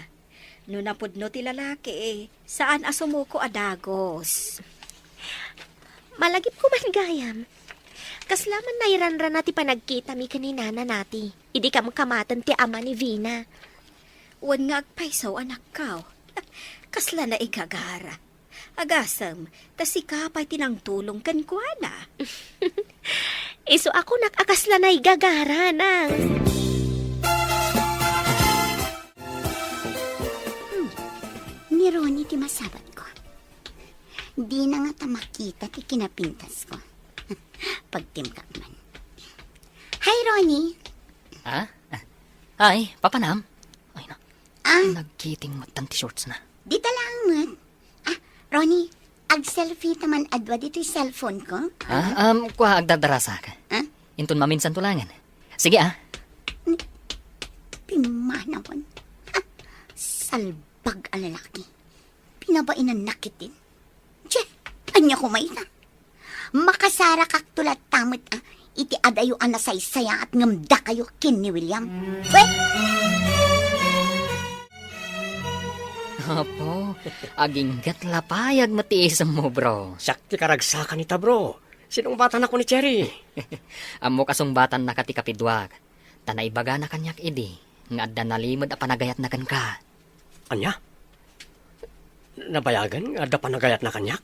no napudno ti lalaki saan asumuko adagos. Malagip ko man gayam. Kaslaman na iranran na ti panagkita mi kaninana nati. Idi kam kamatan ti ama ni Vina. Wan nga agpaysaw anak kao. Kasla na igagara. Agasam, tasikapay tinang tulong kan kuana. Iso ako nakakasla na igagara nang. Ni Ronnie ti masabat ko. Di na nga ta makita ti kinapintas ko. Pagtimkak man. Hi, Ronnie. Ha? Ay, papanam. Ay na, nagkiting matan ti shorts na. Di talang man. Ronnie, ag-selfie taman adwa dito yung cellphone ko. Kuha agdadarasa ka. Intun maminsan tulangan. Sige Pimanawan. Salbag ang lalaki. Pinabainan nakitin. Tse, anya ko may na. Makasara kak tulat tamit iti adayo ang nasaysaya at ngamda kayo kin ni William. Weh! Apo, aginggat lapayag matiisam mo, bro. Sakti karagsakan ita, bro. Sinong bata na ko ni Cherry? Amo kasongbatan na kati kapidwag. Tanay baga na kanyak idi. Nga adda nalimod a panagayat na kan ka. Anya? Nabayagan? Ada panagayat na kanyak?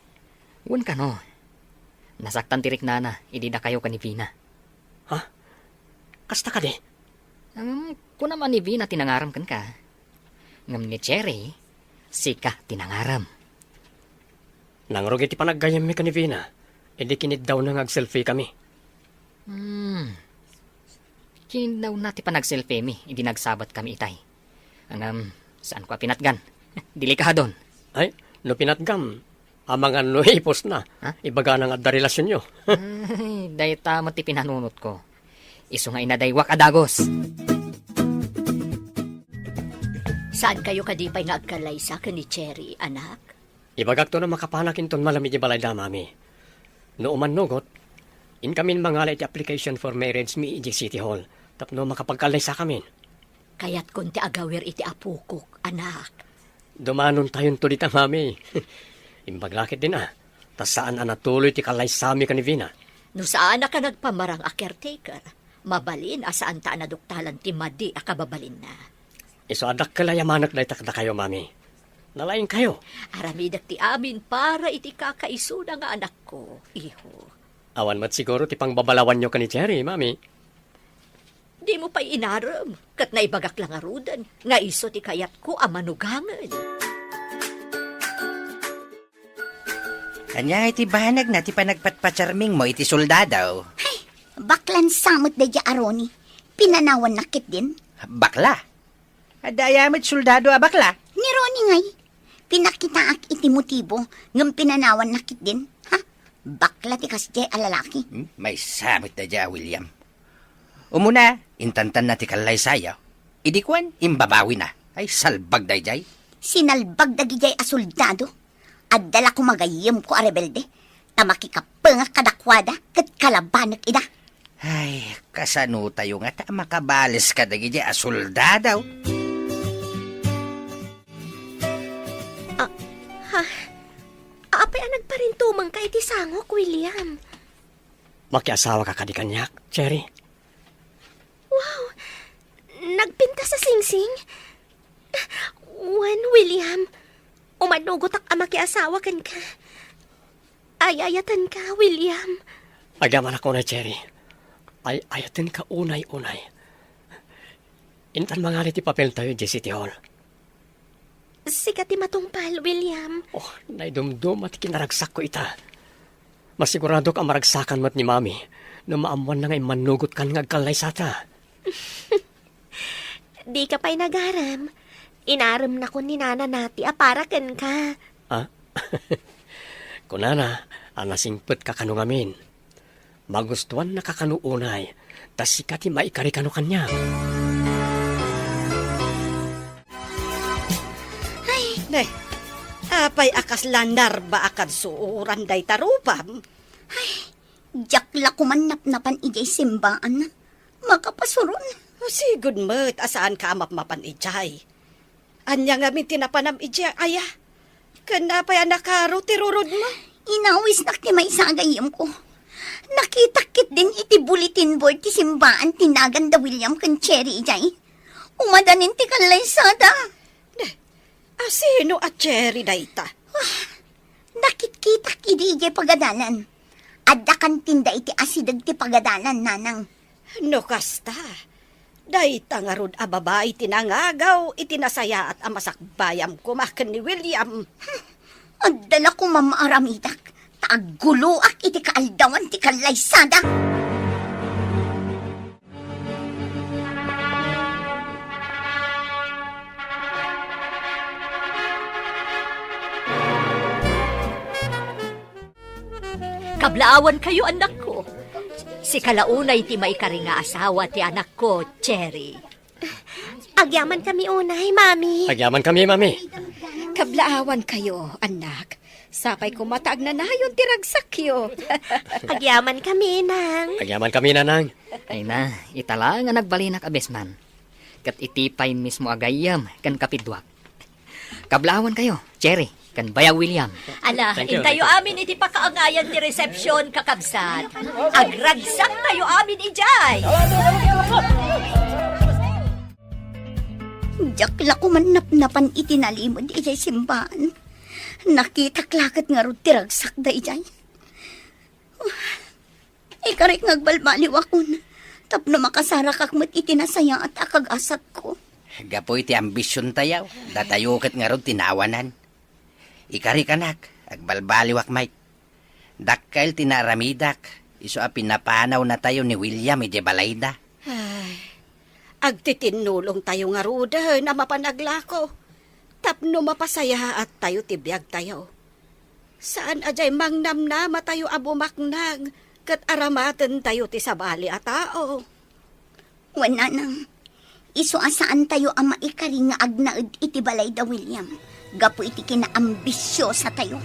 Wan ka no. Nasaktan tirik nana, idi na kayo kanipina. Ha? Kasta ka di. Kung naman ni Vina tinangaram kan ka. Ngam ni Cherry, sika tinangaram. Nangrog iti panaggayam mi kanivina. Edi kinid daw na ngag-selfie kami. Kinaw na ti panag-selfie mi, hindi nagsabat kami itay. Saan ko pinatgan? Dili ka doon. Ay, no pinatgam. Amang ano ipos na. Ha? Ibaga na nga da relasyon nyo. Ay, day tama ti pinanunot ko. Iso nga inadaywak adagos. Saan kayo kadipay nga agkalay sa ni Cherry, anak? Ibagak to na makapanakin ton malamig balay da, mami. No umanugot, in kamin mangalay ti application for marriage mi iji City Hall. Tapno makapagkalay sa kamin. Kaya't kunti agawir iti apukok, anak. Dumanon tayon to dita, mami. Imbaglakit din Tas saan natuloy ti kalay sa mi kanivina. No saan ka nagpamarang a caretaker, mabalin asaan ta naduktalan ti madi a kababalin na. Iso adak kalayamanak na itakda kayo, mami. Nalaing kayo. Aramidak ti amin para iti kakaiso na nga anak ko, iho. Awan mat siguro ti pangbabalawan nyo ka ni Cherry, mami. Di mo pa'y inaram, kat naibagak lang arudan, nga iso ti kayat ko amanugangan. Kanya iti banag na ti panagpatpacharming mo iti soldadaw. Baklan samot da dya aroni. Pinanawan nakit din. Bakla. Adayamit soldado a bakla. Ni Ronnie ngay. Pinakitaak iti motibo ngam pinanawan nakit din. Ha? Bakla ti kasjay alalaki. May samit na dya, William. Umuna, intantan na ti kalay sayaw. Idikwan, imbabawi na. Ay, salbag day jay. Sinalbag da gijay a soldado. At dala ko magayim ko a rebelde. Tamaki ka pa nga kadakwada kat kalabanak ida. Ay, kasano tayo nga ta makabalis ka dagi dya a soldadaw. Apay ang nagparintumang ka iti sangok, William. Makiasawa ka kadi kanyak, Cherry. Wow, nagpinta sa singsing. William, umanugot ak makiasawa kan ka. Ayayatan ka, William. Agaman ako na, Cherry. Ay ayatin ka unay-unay. Intan mangalit ti papel tayo di City Hall. Sikati matungpal, William. Oh, naidumdum at kinaragsak ko ita. Masigurado ka maragsakan mat ni Mami na maamuan na ngay manugot kan ngagkalay sa ta. Di ka pa'y nagaram. Inaram na ko ni Nana nati aparakan ka. Ah? Kunana, anasingpet ka kanu ngamin. Magustuhan na kakanuunay, tas sikati maikari kanu kanya. Ne, apay akas landar ba akad suuran day tarupam? Jakla kumanap-napan ijay simbaan. Makapasuron. Sigud mo't asaan ka mapmapan ijay. Anya nga min tinapanam ijay, aya. Kanapay anakaro tirurod mo. Inawis nak ti may sagayim ko. Nakitakit din iti bulletin board ti simbaan tinagan da William kan Cherry ijay. Umadanin ti kalaysada. Asino at Cherry dayta? Nakitkitak idi ijay pagadalan. Adda kan tinda iti asidag ti pagadalan, nanang. No kasta. Dayta nga rod a babae tinangagaw itinasaya at amasakbayam kumakan ni William. Adala ko mamaaramidak. Taguloak iti kaaldawan ti kalaysada. Kablaawan kayo, anak ko. Si kalaunay ti may karinga asawa ti anak ko, Cherry. Agyaman kami unay, Mami. Agyaman kami, Mami. Kablaawan kayo, anak. Sapay ko mataag na nayon tiragsakyo. Agyaman kami, Nang. Agyaman kami, nanang. Ay na, itala nga nagbalinak abesman. Kat itipay mismo agayam kan kapidwak. Kablawan kayo, Cherry, kan Baya William. Ala, Thank you, intayo thank you. amin iti pakaangayan ti reception, kakabsat. Agragsak tayo amin ijay. Jakla kumanap-napan itinalimod ijay simbaan. Nakitaklakat nga ro tiragsak da ijay. Ikarik ngagbalbaliw akon. Tapno makasara kak mat itinasaya at akag-asat ko. Gapoy ti ambisyon tayaw. Datayo kat nga ron tinawanan. Ikari kanak, agbalbaliwak Mike. Dakkail tinaramidak. Iso a pinapanaw na tayo ni William ije balayda. Agtitinulong tayo nga ruda na mapanaglako. Tapno mapasaya at tayo tibiyag tayo. Saan ajay mangnamnama tayo abumaknag kat aramaten tayo ti sabali a tao. Wala nang. Iso asaan tayo ang maikari nga agnaed iti balay da William. Gapo iti kinaambisyosa tayo.